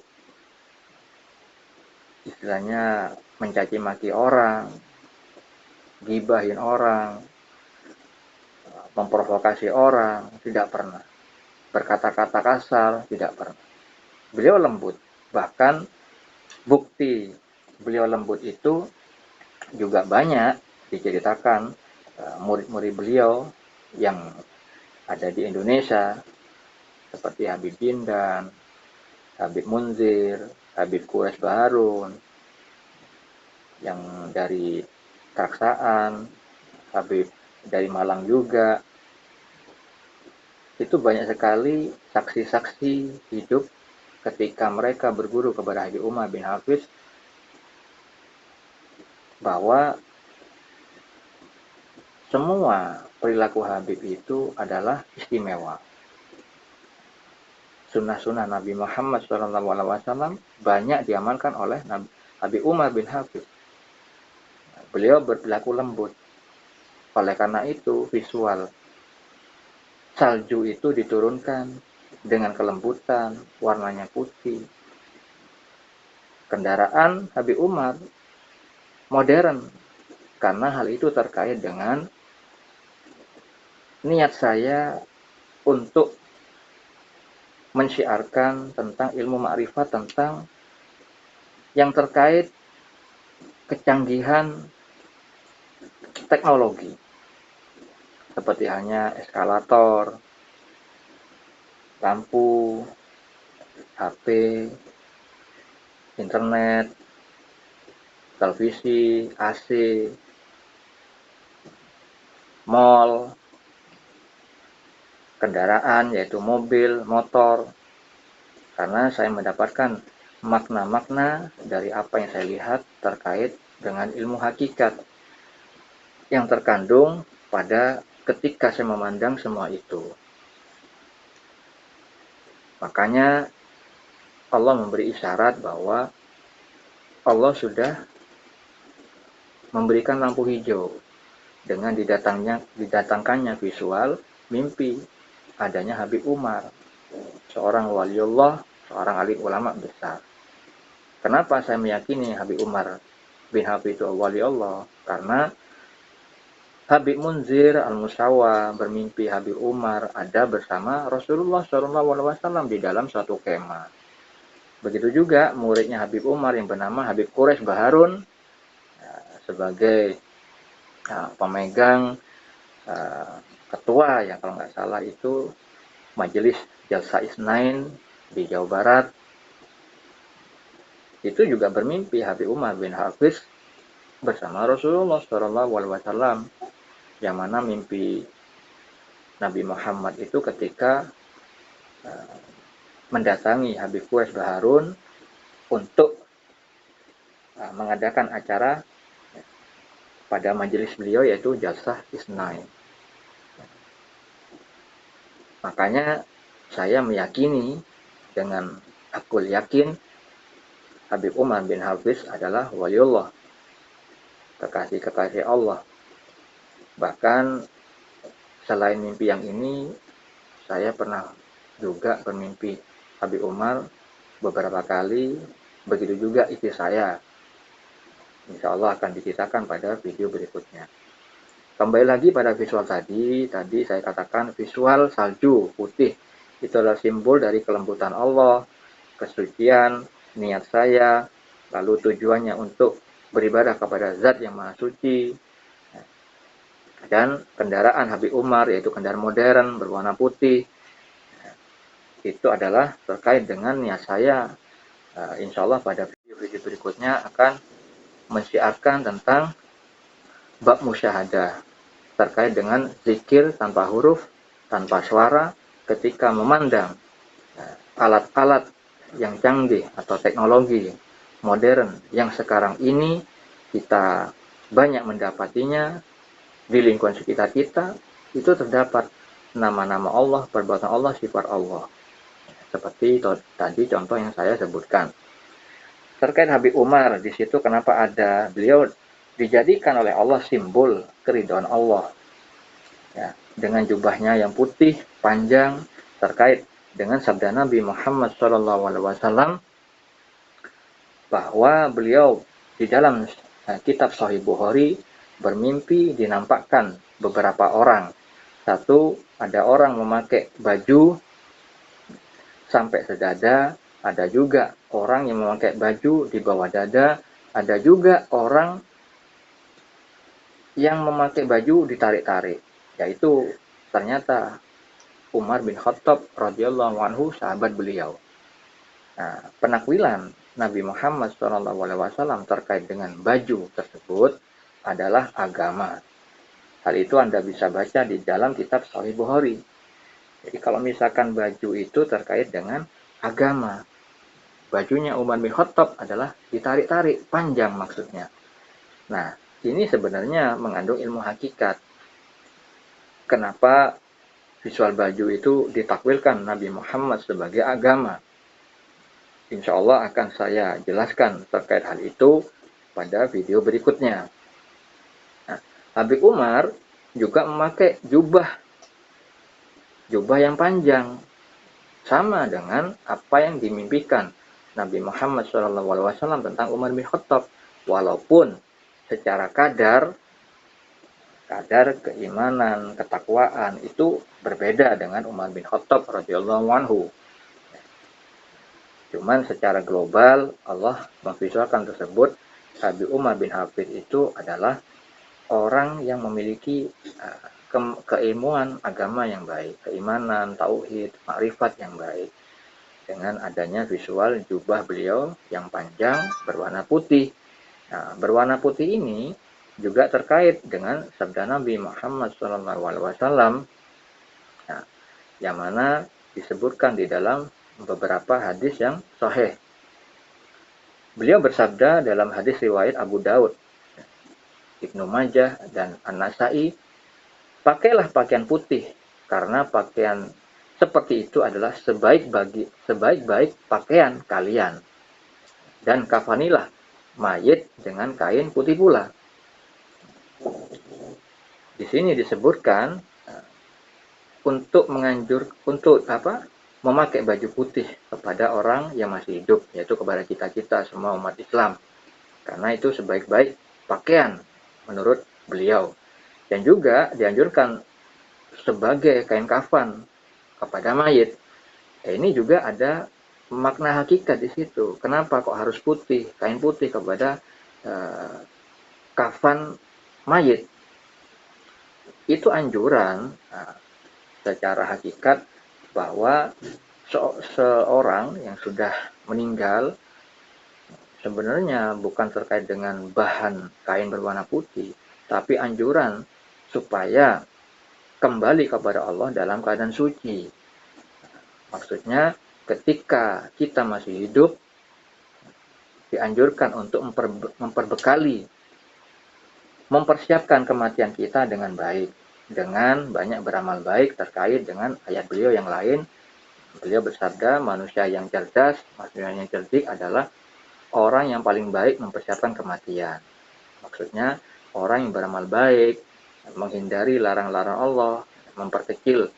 istilahnya mencaci maki orang, gibahin orang, memprovokasi orang, tidak pernah. Berkata-kata kasar, tidak pernah. Beliau lembut. Bahkan bukti beliau lembut itu juga banyak diceritakan murid-murid beliau yang ada di Indonesia seperti Habib Bindan, Habib Munzir, Habib Quraish Baharun, yang dari Kaksaan, Habib dari Malang juga. Itu banyak sekali saksi-saksi hidup ketika mereka berguru kepada Habib Umar bin Hafiz bahwa semua perilaku Habib itu adalah istimewa. Sunnah-sunnah Nabi Muhammad SAW banyak diamalkan oleh Habib Umar bin Hafiz. Beliau berperilaku lembut. Oleh karena itu, visual salju itu diturunkan dengan kelembutan, warnanya putih. Kendaraan Habib Umar modern, karena hal itu terkait dengan niat saya untuk mensyiarkan tentang ilmu ma'rifat, tentang yang terkait kecanggihan teknologi. Seperti hanya eskalator, lampu, HP, internet, televisi, AC, mall, kendaraan yaitu mobil, motor. Karena saya mendapatkan makna-makna dari apa yang saya lihat terkait dengan ilmu hakikat yang terkandung pada ketika saya memandang semua itu. Makanya Allah memberi isyarat bahwa Allah sudah memberikan lampu hijau dengan didatangkannya visual mimpi adanya Habib Umar, seorang waliullah, seorang alim ulama besar. Kenapa saya meyakini Habib Umar bin Habib itu wali Allah? Karena Habib Munzir al-Musawwa bermimpi Habib Umar ada bersama Rasulullah SAW di dalam suatu kemah. Begitu juga muridnya Habib Umar yang bernama Habib Quraish Baharun sebagai pemegang ketua, yang kalau nggak salah itu Majelis Jalsa Isnain di Jawa Barat, itu juga bermimpi Habib Umar bin Hafiz bersama Rasulullah SAW, yang mana mimpi Nabi Muhammad itu ketika mendatangi Habib Uwais Baharun untuk mengadakan acara pada majelis beliau, yaitu Jalsah Isnain. Makanya saya meyakini dengan akul yakin Habib Umar bin Hafiz adalah waliullah, kekasih-kekasih Allah. Bahkan selain mimpi yang ini, saya pernah juga bermimpi Habib Umar beberapa kali, begitu juga istri saya. Insya Allah akan diceritakan pada video berikutnya. Kembali lagi pada visual tadi saya katakan visual salju putih itu adalah simbol dari kelembutan Allah, kesucian, niat saya, lalu tujuannya untuk beribadah kepada Zat yang Maha Suci. Dan kendaraan Habib Umar, yaitu kendaraan modern berwarna putih, itu adalah terkait dengan niat saya. Insya Allah pada video-video berikutnya akan mensiarkan tentang bab musyahadah terkait dengan zikir tanpa huruf, tanpa suara, ketika memandang alat-alat yang canggih atau teknologi modern yang sekarang ini kita banyak mendapatinya di lingkungan sekitar kita, itu terdapat nama-nama Allah, perbuatan Allah, sifat Allah. Seperti tadi contoh yang saya sebutkan. Terkait Habib Umar, di situ kenapa ada beliau dijadikan oleh Allah simbol keridhaan Allah. Ya, dengan jubahnya yang putih, panjang, terkait dengan sabda Nabi Muhammad SAW bahwa beliau di dalam kitab Sahih Bukhari bermimpi dinampakkan beberapa orang. Satu, ada orang memakai baju sampai sedada, ada juga orang yang memakai baju di bawah dada, ada juga orang yang memakai baju ditarik-tarik, yaitu ternyata Umar bin Khattab radhiyallahu anhu, sahabat beliau. Nah, penakwilan Nabi Muhammad SAW terkait dengan baju tersebut adalah agama. Hal itu Anda bisa baca di dalam kitab Sahih Bukhari. Jadi kalau misalkan baju itu terkait dengan agama, bajunya Umar bin Khattab adalah ditarik-tarik, panjang maksudnya. Nah, ini sebenarnya mengandung ilmu hakikat. Kenapa visual baju itu ditakwilkan Nabi Muhammad sebagai agama? Insya Allah akan saya jelaskan terkait hal itu pada video berikutnya. Nah, Habib Umar juga memakai jubah yang panjang, sama dengan apa yang dimimpikan Nabi Muhammad SAW tentang Umar bin Khattab. Walaupun secara kadar keimanan, ketakwaan itu berbeda dengan Umar bin Khattab radhiyallahu anhu. Cuman secara global Allah memvisualkan tersebut, Habib Umar bin Hafiz itu adalah orang yang memiliki keilmuan agama yang baik, keimanan, tauhid, makrifat yang baik. Dengan adanya visual jubah beliau yang panjang berwarna putih. Nah, berwarna putih ini juga terkait dengan sabda Nabi Muhammad SAW, nah, yang mana disebutkan di dalam beberapa hadis yang sahih. Beliau bersabda dalam hadis riwayat Abu Daud, Ibnu Majah, dan An-Nasai, pakailah pakaian putih, karena pakaian seperti itu adalah sebaik-baik pakaian kalian. Dan kafanilah mayit dengan kain putih pula. Di sini disebutkan untuk memakai baju putih kepada orang yang masih hidup, yaitu kepada kita semua umat Islam, karena itu sebaik-baik pakaian menurut beliau. Dan juga dianjurkan sebagai kain kafan kepada mayit. Ini juga ada makna hakikat di situ. Kenapa kok harus putih, kain putih kepada kafan mayit. Itu anjuran secara hakikat bahwa seorang yang sudah meninggal sebenarnya bukan terkait dengan bahan kain berwarna putih, tapi anjuran supaya kembali kepada Allah dalam keadaan suci. Maksudnya ketika kita masih hidup, dianjurkan untuk mempersiapkan kematian kita dengan baik, dengan banyak beramal baik terkait dengan ayat beliau yang lain. Beliau bersabda, manusia yang cerdas, manusia yang cerdik adalah orang yang paling baik mempersiapkan kematian. Maksudnya orang yang beramal baik, menghindari larang-larang Allah, memperkecil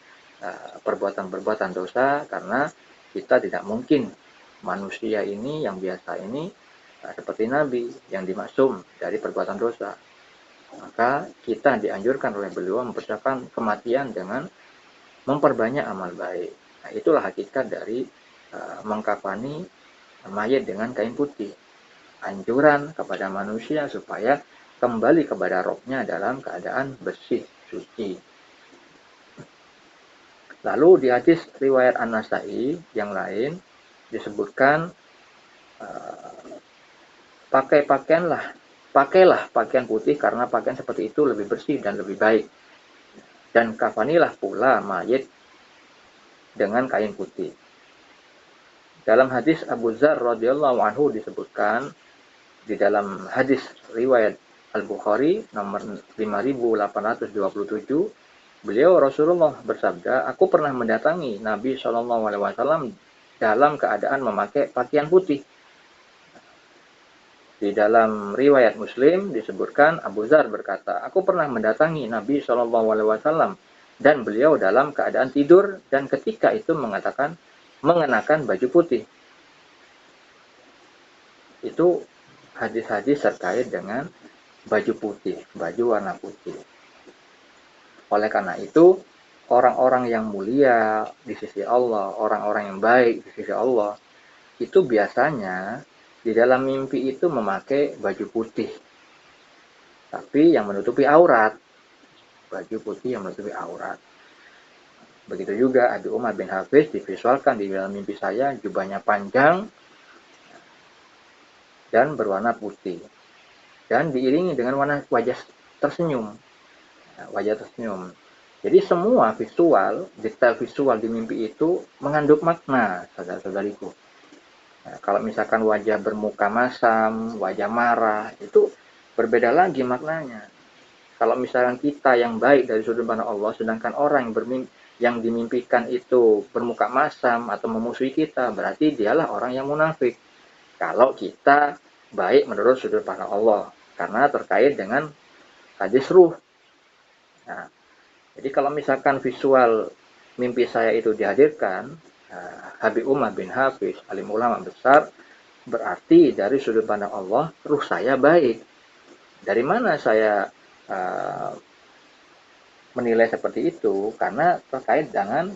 perbuatan-perbuatan dosa, karena kita tidak mungkin manusia ini yang biasa ini seperti Nabi yang dimaksum dari perbuatan dosa. Maka kita dianjurkan oleh beliau mempersiapkan kematian dengan memperbanyak amal baik. Nah, itulah hakikat dari mengkafani mayat dengan kain putih. Anjuran kepada manusia supaya kembali kepada rohnya dalam keadaan bersih, suci. Lalu di hadis riwayat An-Nasa'i yang lain disebutkan pakailah pakaian putih karena pakaian seperti itu lebih bersih dan lebih baik. Dan kafanilah pula mayit dengan kain putih. Dalam hadis Abu Dzar radhiyallahu anhu disebutkan di dalam hadis riwayat Al-Bukhari nomor 5827, beliau Rasulullah bersabda, aku pernah mendatangi Nabi SAW dalam keadaan memakai pakaian putih. Di dalam riwayat Muslim disebutkan Abu Dzar berkata, aku pernah mendatangi Nabi SAW dan beliau dalam keadaan tidur dan ketika itu mengenakan baju putih. Itu hadis-hadis terkait dengan baju putih, baju warna putih. Oleh karena itu, orang-orang yang mulia di sisi Allah, orang-orang yang baik di sisi Allah, itu biasanya di dalam mimpi itu memakai baju putih, tapi yang menutupi aurat. Baju putih yang menutupi aurat. Begitu juga Abi Umar bin Hafiz divisualkan di dalam mimpi saya, jubahnya panjang dan berwarna putih. Dan diiringi dengan wajah tersenyum. Wajah tersenyum. Jadi semua visual, detail visual di mimpi itu mengandung makna, saudara-saudariku. Nah, kalau misalkan wajah bermuka masam, wajah marah, itu berbeda lagi maknanya. Kalau misalkan kita yang baik dari sudut pandang Allah, sedangkan orang yang dimimpikan itu bermuka masam atau memusuhi kita, berarti dialah orang yang munafik. Kalau kita baik menurut sudut pandang Allah, karena terkait dengan hadis ruh. Nah, jadi kalau misalkan visual mimpi saya itu dihadirkan, Habib Umar bin Hafiz, alim ulama besar, berarti dari sudut pandang Allah, ruh saya baik. Dari mana saya menilai seperti itu? Karena terkait dengan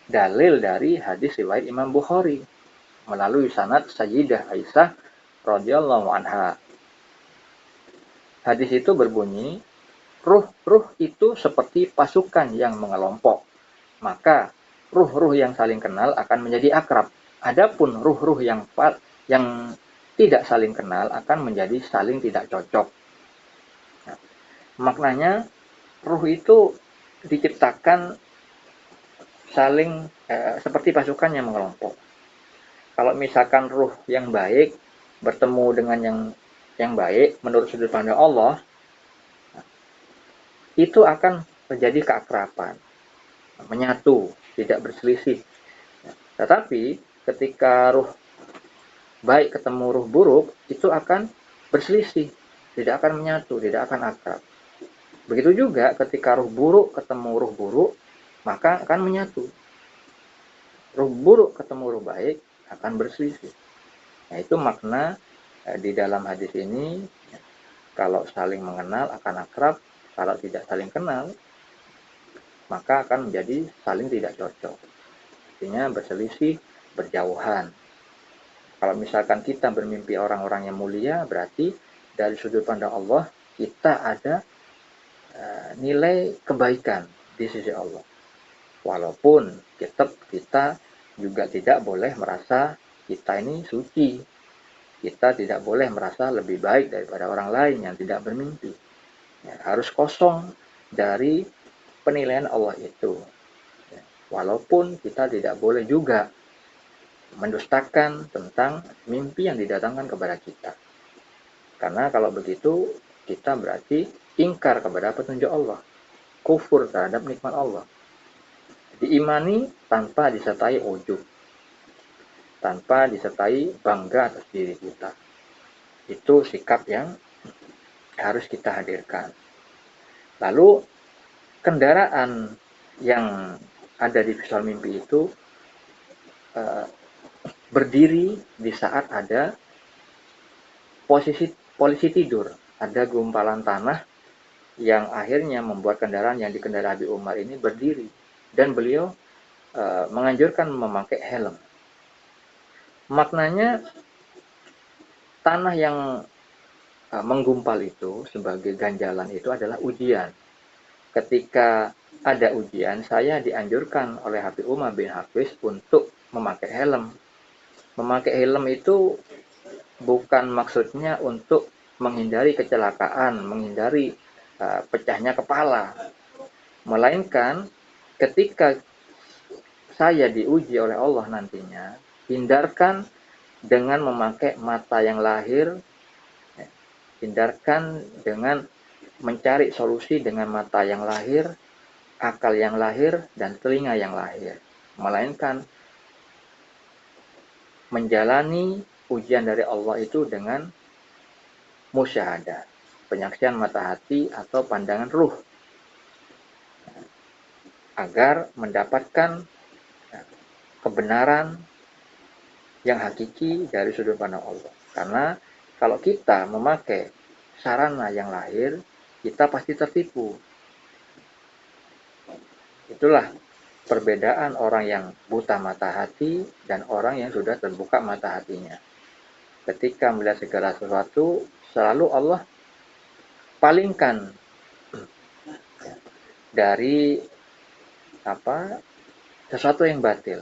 dalil dari hadis riwayat Imam Bukhari melalui sanad Sayyidah Aisyah radhiyallahu anha. Hadis itu berbunyi, ruh-ruh itu seperti pasukan yang mengelompok. Maka ruh-ruh yang saling kenal akan menjadi akrab. Adapun ruh-ruh yang tidak saling kenal akan menjadi saling tidak cocok. Nah, maknanya ruh itu diciptakan saling seperti pasukan yang mengelompok. Kalau misalkan ruh yang baik bertemu dengan yang baik menurut sudut pandang Allah, itu akan terjadi keakraban, menyatu, tidak berselisih. Tetapi ketika ruh baik ketemu ruh buruk, itu akan berselisih, tidak akan menyatu, tidak akan akrab. Begitu juga ketika ruh buruk ketemu ruh buruk, maka akan menyatu. Ruh buruk ketemu ruh baik akan berselisih. Nah, itu makna di dalam hadis ini, kalau saling mengenal akan akrab, kalau tidak saling kenal maka akan menjadi saling tidak cocok. Artinya berselisih, berjauhan. Kalau misalkan kita bermimpi orang-orang yang mulia, berarti dari sudut pandang Allah, kita ada nilai kebaikan di sisi Allah. Walaupun tetap kita juga tidak boleh merasa kita ini suci. Kita tidak boleh merasa lebih baik daripada orang lain yang tidak bermimpi. Ya, harus kosong dari penilaian Allah itu. Ya, walaupun kita tidak boleh juga mendustakan tentang mimpi yang didatangkan kepada kita. Karena kalau begitu, kita berarti ingkar kepada petunjuk Allah. Kufur terhadap nikmat Allah. Diimani tanpa disertai ujub. Tanpa disertai bangga atas diri kita. Itu sikap yang harus kita hadirkan. Lalu kendaraan yang ada di visual mimpi itu berdiri di saat ada posisi tidur. Ada gumpalan tanah yang akhirnya membuat kendaraan yang dikendarai Habib Umar ini berdiri. Dan beliau menganjurkan memakai helm. Maknanya tanah yang menggumpal itu sebagai ganjalan itu adalah ujian. Ketika ada ujian, saya dianjurkan oleh Habib Umar bin Hafiz untuk memakai helm. Memakai helm itu bukan maksudnya untuk menghindari kecelakaan, menghindari pecahnya kepala. Melainkan ketika saya diuji oleh Allah nantinya, hindarkan dengan memakai mata yang lahir, hindarkan dengan mencari solusi dengan mata yang lahir, akal yang lahir, dan telinga yang lahir. Melainkan menjalani ujian dari Allah itu dengan musyahadah, penyaksian mata hati atau pandangan ruh, agar mendapatkan kebenaran yang hakiki dari sudut pandang Allah. Karena kalau kita memakai sarana yang lahir, kita pasti tertipu. Itulah perbedaan orang yang buta mata hati dan orang yang sudah terbuka mata hatinya. Ketika melihat segala sesuatu, selalu Allah palingkan dari sesuatu yang batil.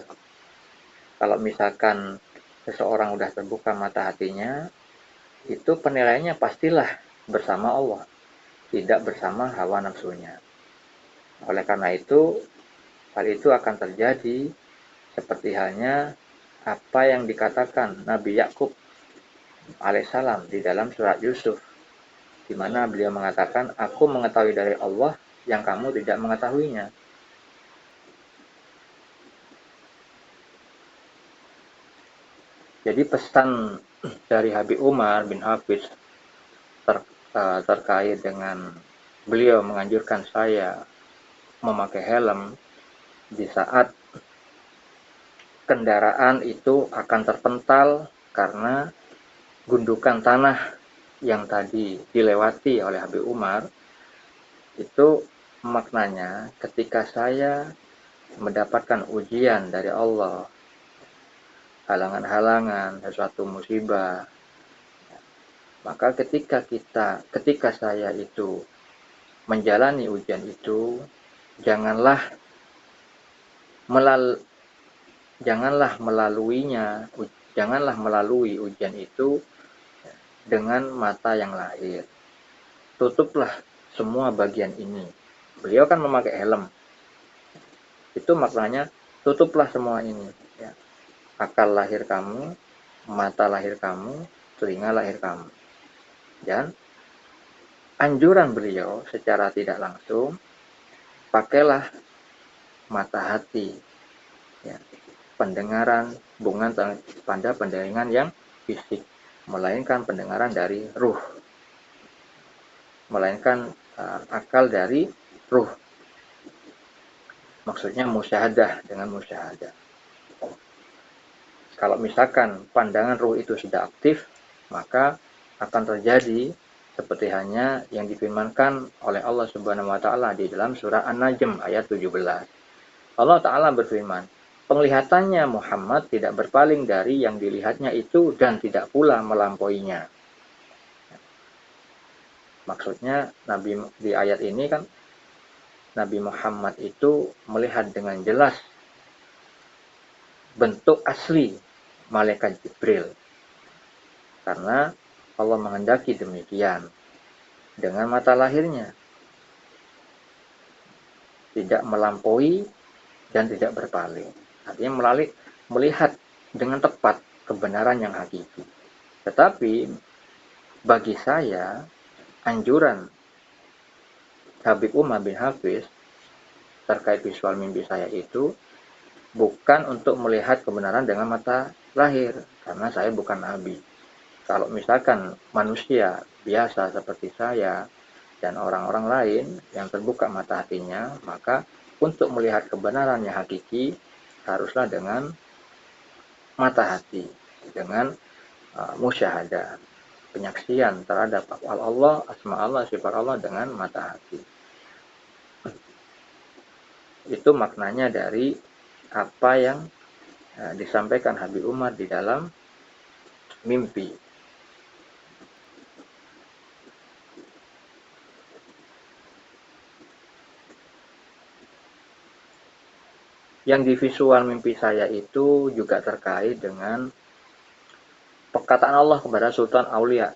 Kalau misalkan seseorang sudah terbuka mata hatinya, itu penilaiannya pastilah bersama Allah, tidak bersama hawa nafsunya. Oleh karena itu, hal itu akan terjadi seperti halnya apa yang dikatakan Nabi Yakub alaihissalam di dalam surat Yusuf, di mana beliau mengatakan, aku mengetahui dari Allah yang kamu tidak mengetahuinya. Jadi pesan dari Habib Umar bin Hafiz terkait dengan beliau menganjurkan saya memakai helm di saat kendaraan itu akan terpental karena gundukan tanah yang tadi dilewati oleh Habib Umar. Itu maknanya ketika saya mendapatkan ujian dari Allah, halangan-halangan, sesuatu musibah, maka ketika saya itu menjalani ujian itu, janganlah melalui ujian itu dengan mata yang lahir. Tutuplah semua bagian ini. Beliau kan memakai helm. Itu maknanya tutuplah semua ini. Ya. Akal lahir kamu, mata lahir kamu, telinga lahir kamu. Dan anjuran beliau secara tidak langsung, pakailah mata hati. Ya. Pendengaran bukan pada pendengaran yang fisik, melainkan pendengaran dari ruh, melainkan akal dari ruh. Maksudnya musyahadah, dengan musyahadah. Kalau misalkan pandangan ruh itu sudah aktif, maka akan terjadi seperti hanya yang difirmankan oleh Allah Subhanahu wa taala di dalam surah An-Najm ayat 17. Allah taala berfirman, penglihatannya Muhammad tidak berpaling dari yang dilihatnya itu dan tidak pula melampauinya. Maksudnya Nabi di ayat ini kan Nabi Muhammad itu melihat dengan jelas bentuk asli malaikat Jibril. Karena Allah menghendaki demikian dengan mata lahirnya. Tidak melampaui dan tidak berpaling. Artinya melihat dengan tepat kebenaran yang hakiki. Tetapi bagi saya anjuran Habib Umar bin Hafiz terkait visual mimpi saya itu bukan untuk melihat kebenaran dengan mata lahir, karena saya bukan nabi. Kalau misalkan manusia biasa seperti saya dan orang-orang lain yang terbuka mata hatinya, maka untuk melihat kebenaran yang hakiki haruslah dengan mata hati, dengan musyahadah, penyaksian terhadap af'al Allah, asma Allah, sifat Allah dengan mata hati. Itu maknanya dari apa yang disampaikan Habib Umar di dalam mimpi. Yang di visual mimpi saya itu juga terkait dengan perkataan Allah kepada Sultan Aulia,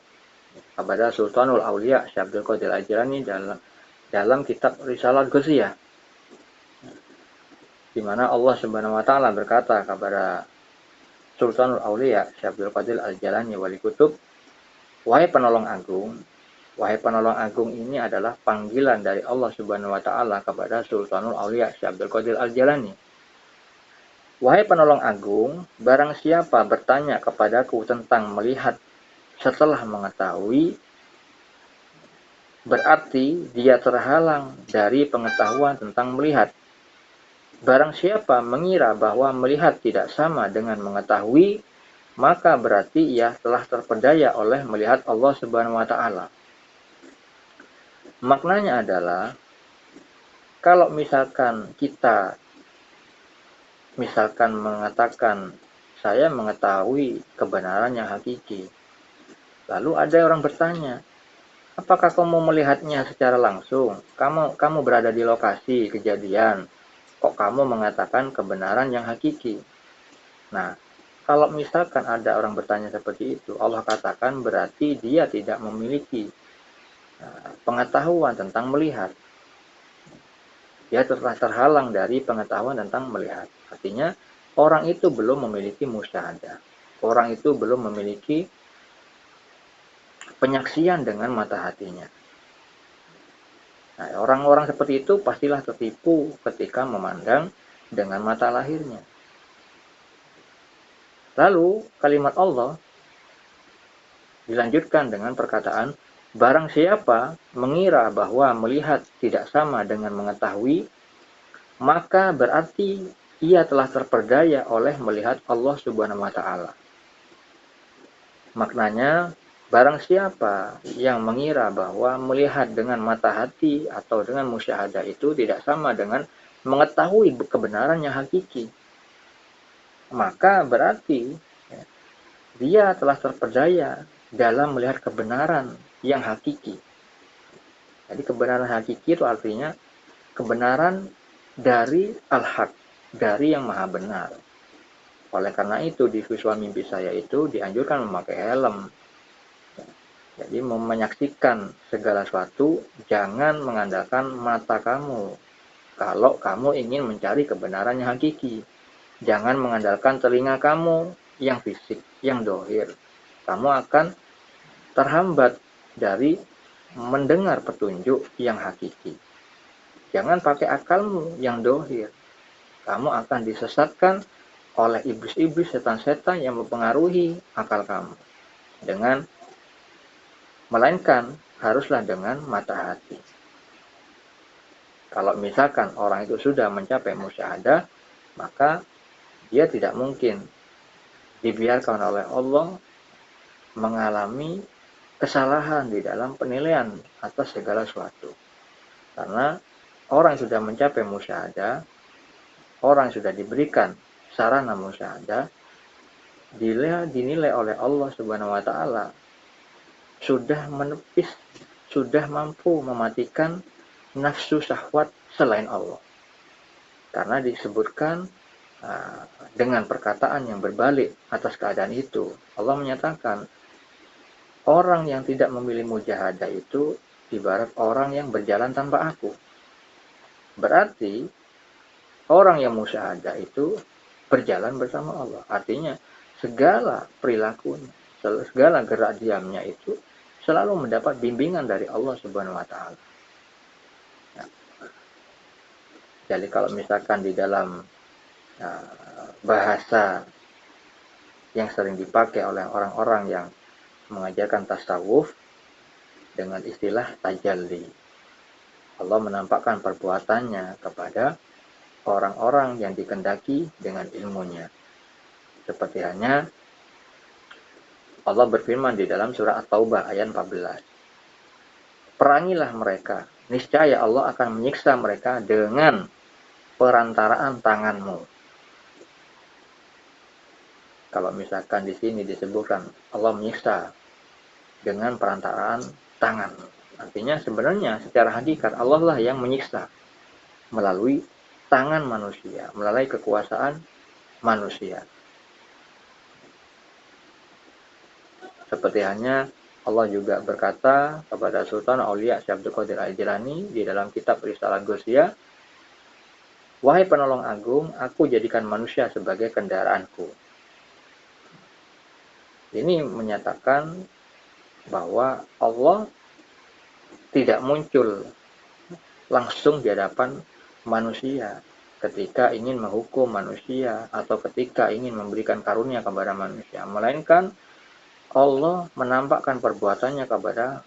kepada Sultanul Aulia Syekh Abdul Qadir Al-Jilani dalam kitab Risalah Ghausiyah, di mana Allah Subhanahu wa taala berkata kepada Sultanul Aulia Syekh Abdul Qadir Al-Jilani Wali Kutub, wahai penolong agung. Wahai penolong agung ini adalah panggilan dari Allah Subhanahu wa taala kepada Sultanul Aulia Syekh Abdul Qadir Al-Jilani. Wahai penolong agung, barang siapa bertanya kepadaku tentang melihat setelah mengetahui, berarti dia terhalang dari pengetahuan tentang melihat. Barang siapa mengira bahwa melihat tidak sama dengan mengetahui, maka berarti ia telah terpedaya oleh melihat Allah Subhanahu wa taala. Maknanya adalah kalau misalkan kita mengatakan saya mengetahui kebenaran yang hakiki, lalu ada orang bertanya, apakah kamu melihatnya secara langsung? Kamu berada di lokasi kejadian, kok kamu mengatakan kebenaran yang hakiki? Nah, kalau misalkan ada orang bertanya seperti itu, Allah katakan berarti dia tidak memiliki pengetahuan tentang melihat. Dia telah terhalang dari pengetahuan tentang melihat. Artinya, orang itu belum memiliki musyahadah. Orang itu belum memiliki penyaksian dengan mata hatinya. Nah, orang-orang seperti itu pastilah tertipu ketika memandang dengan mata lahirnya. Lalu, kalimat Allah dilanjutkan dengan perkataan, barang siapa mengira bahwa melihat tidak sama dengan mengetahui, maka berarti ia telah terperdaya oleh melihat Allah Subhanahu wa taala. Maknanya, barang siapa yang mengira bahwa melihat dengan mata hati atau dengan musyahadah itu tidak sama dengan mengetahui kebenaran yang hakiki, maka berarti dia telah terperdaya dalam melihat kebenaran yang hakiki. Jadi kebenaran hakiki itu artinya kebenaran dari al-haq, dari yang maha benar. Oleh karena itu di visual mimpi saya itu dianjurkan memakai helm. Jadi menyaksikan segala sesuatu jangan mengandalkan mata kamu. Kalau kamu ingin mencari kebenaran yang hakiki, jangan mengandalkan telinga kamu yang fisik, yang dohir. Kamu akan terhambat dari mendengar petunjuk yang hakiki. Jangan pakai akalmu yang dohir. Kamu akan disesatkan oleh iblis-iblis, setan-setan yang mempengaruhi akal kamu. Melainkan haruslah dengan mata hati. Kalau misalkan orang itu sudah mencapai musyahadah, maka dia tidak mungkin dibiarkan oleh Allah mengalami kesalahan di dalam penilaian atas segala sesuatu. Karena orang yang sudah mencapai musyahadah, orang yang sudah diberikan sarana musyahadah, dinilai oleh Allah Subhanahu wa taala sudah menepis sudah mampu mematikan nafsu syahwat selain Allah. Karena disebutkan dengan perkataan yang berbalik atas keadaan itu. Allah menyatakan, orang yang tidak memilih mujahadah itu ibarat orang yang berjalan tanpa aku. Berarti orang yang musyahadah itu berjalan bersama Allah. Artinya segala perilakunya, segala gerak diamnya itu selalu mendapat bimbingan dari Allah Subhanahu wa taala. Nah, jadi kalau misalkan di dalam bahasa yang sering dipakai oleh orang-orang yang mengajarkan tasawuf dengan istilah tajalli. Allah menampakkan perbuatannya kepada orang-orang yang dikehendaki dengan ilmunya. Seperti halnya Allah berfirman di dalam surah At-Taubah ayat 14. Perangilah mereka, niscaya Allah akan menyiksa mereka dengan perantaraan tanganmu. Kalau misalkan di sini disebutkan Allah menyiksa dengan perantaraan tangan, artinya sebenarnya secara hakikat Allah lah yang menyiksa melalui tangan manusia, melalui kekuasaan manusia. Seperti halnya Allah juga berkata kepada Sultan Aulia Syekh Abdul Qadir Al-Jilani di dalam kitab Risalah Ghausiyah, wahai penolong agung, aku jadikan manusia sebagai kendaraanku. Ini menyatakan bahwa Allah tidak muncul langsung di hadapan manusia ketika ingin menghukum manusia atau ketika ingin memberikan karunia kepada manusia, melainkan Allah menampakkan perbuatannya kepada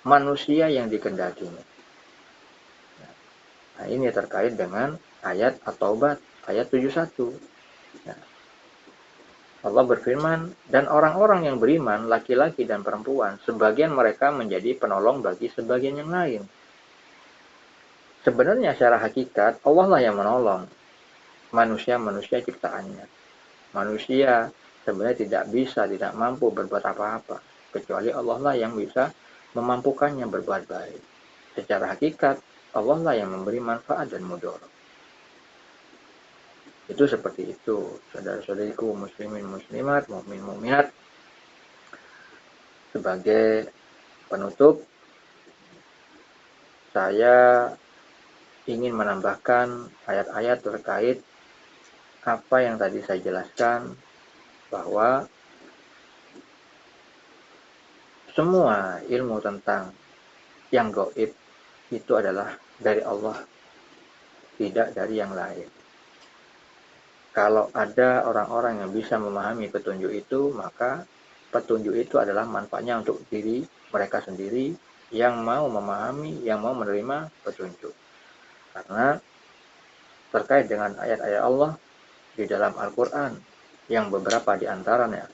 manusia yang dikehendakinya. Nah, ini terkait dengan ayat At-Taubah ayat 71. Nah, Allah berfirman, dan orang-orang yang beriman, laki-laki dan perempuan, sebagian mereka menjadi penolong bagi sebagian yang lain. Sebenarnya secara hakikat, Allah lah yang menolong manusia-manusia ciptaannya. Manusia sebenarnya tidak mampu berbuat apa-apa, kecuali Allah lah yang bisa memampukannya berbuat baik. Secara hakikat, Allah lah yang memberi manfaat dan mudarat. Itu seperti itu, saudara-saudariku muslimin muslimat, mukmin mukminat. Sebagai penutup, saya ingin menambahkan ayat-ayat terkait apa yang tadi saya jelaskan, bahwa semua ilmu tentang yang gaib itu adalah dari Allah, tidak dari yang lain. Kalau ada orang-orang yang bisa memahami petunjuk itu, maka petunjuk itu adalah manfaatnya untuk diri mereka sendiri yang mau memahami, yang mau menerima petunjuk. Karena terkait dengan ayat-ayat Allah di dalam Al-Quran, yang beberapa di antaranya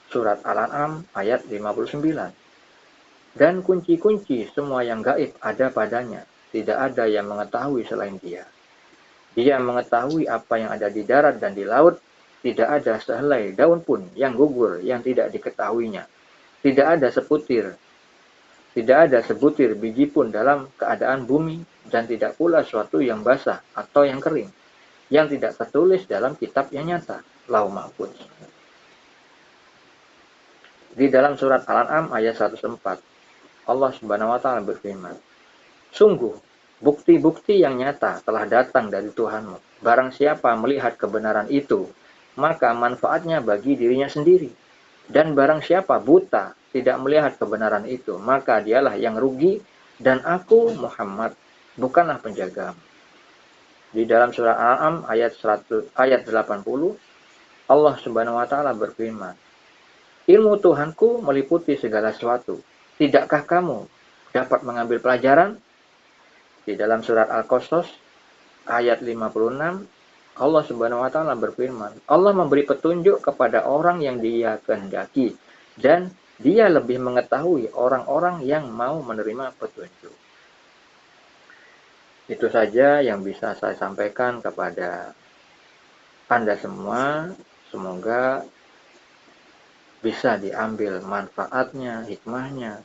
surat Al-An'am ayat 59. Dan kunci-kunci semua yang gaib ada padanya, tidak ada yang mengetahui selain Dia. Dia mengetahui apa yang ada di darat dan di laut, tidak ada sehelai daun pun yang gugur yang tidak diketahuinya. Tidak ada sebutir biji pun dalam keadaan bumi, dan tidak pula suatu yang basah atau yang kering, yang tidak tertulis dalam kitab yang nyata, Lauh Mahfuz. Di dalam surat Al-An'am ayat 104, Allah Subhanahu wa taala berfirman, sungguh bukti-bukti yang nyata telah datang dari Tuhanmu. Barang siapa melihat kebenaran itu, maka manfaatnya bagi dirinya sendiri. Dan barang siapa buta, tidak melihat kebenaran itu, maka dialah yang rugi, dan aku, Muhammad, bukanlah penjagamu. Di dalam surah Al-An'am ayat 80, Allah Subhanahu wa taala berfirman, ilmu Tuhanku meliputi segala sesuatu. Tidakkah kamu dapat mengambil pelajaran? Di dalam surat Al-Qasas ayat 56, Allah Subhanahu wa taala berfirman, Allah memberi petunjuk kepada orang yang Dia kehendaki, dan Dia lebih mengetahui orang-orang yang mau menerima petunjuk. Itu saja yang bisa saya sampaikan kepada Anda semua. Semoga bisa diambil manfaatnya, hikmahnya,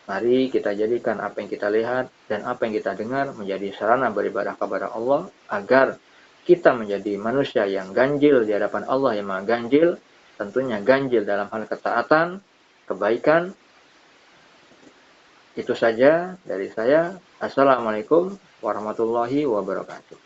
Mari kita jadikan apa yang kita lihat dan apa yang kita dengar menjadi sarana beribadah kepada Allah, agar kita menjadi manusia yang ganjil di hadapan Allah yang Maha Ganjil, tentunya ganjil dalam hal ketaatan, kebaikan. Itu saja dari saya. Assalamualaikum warahmatullahi wabarakatuh.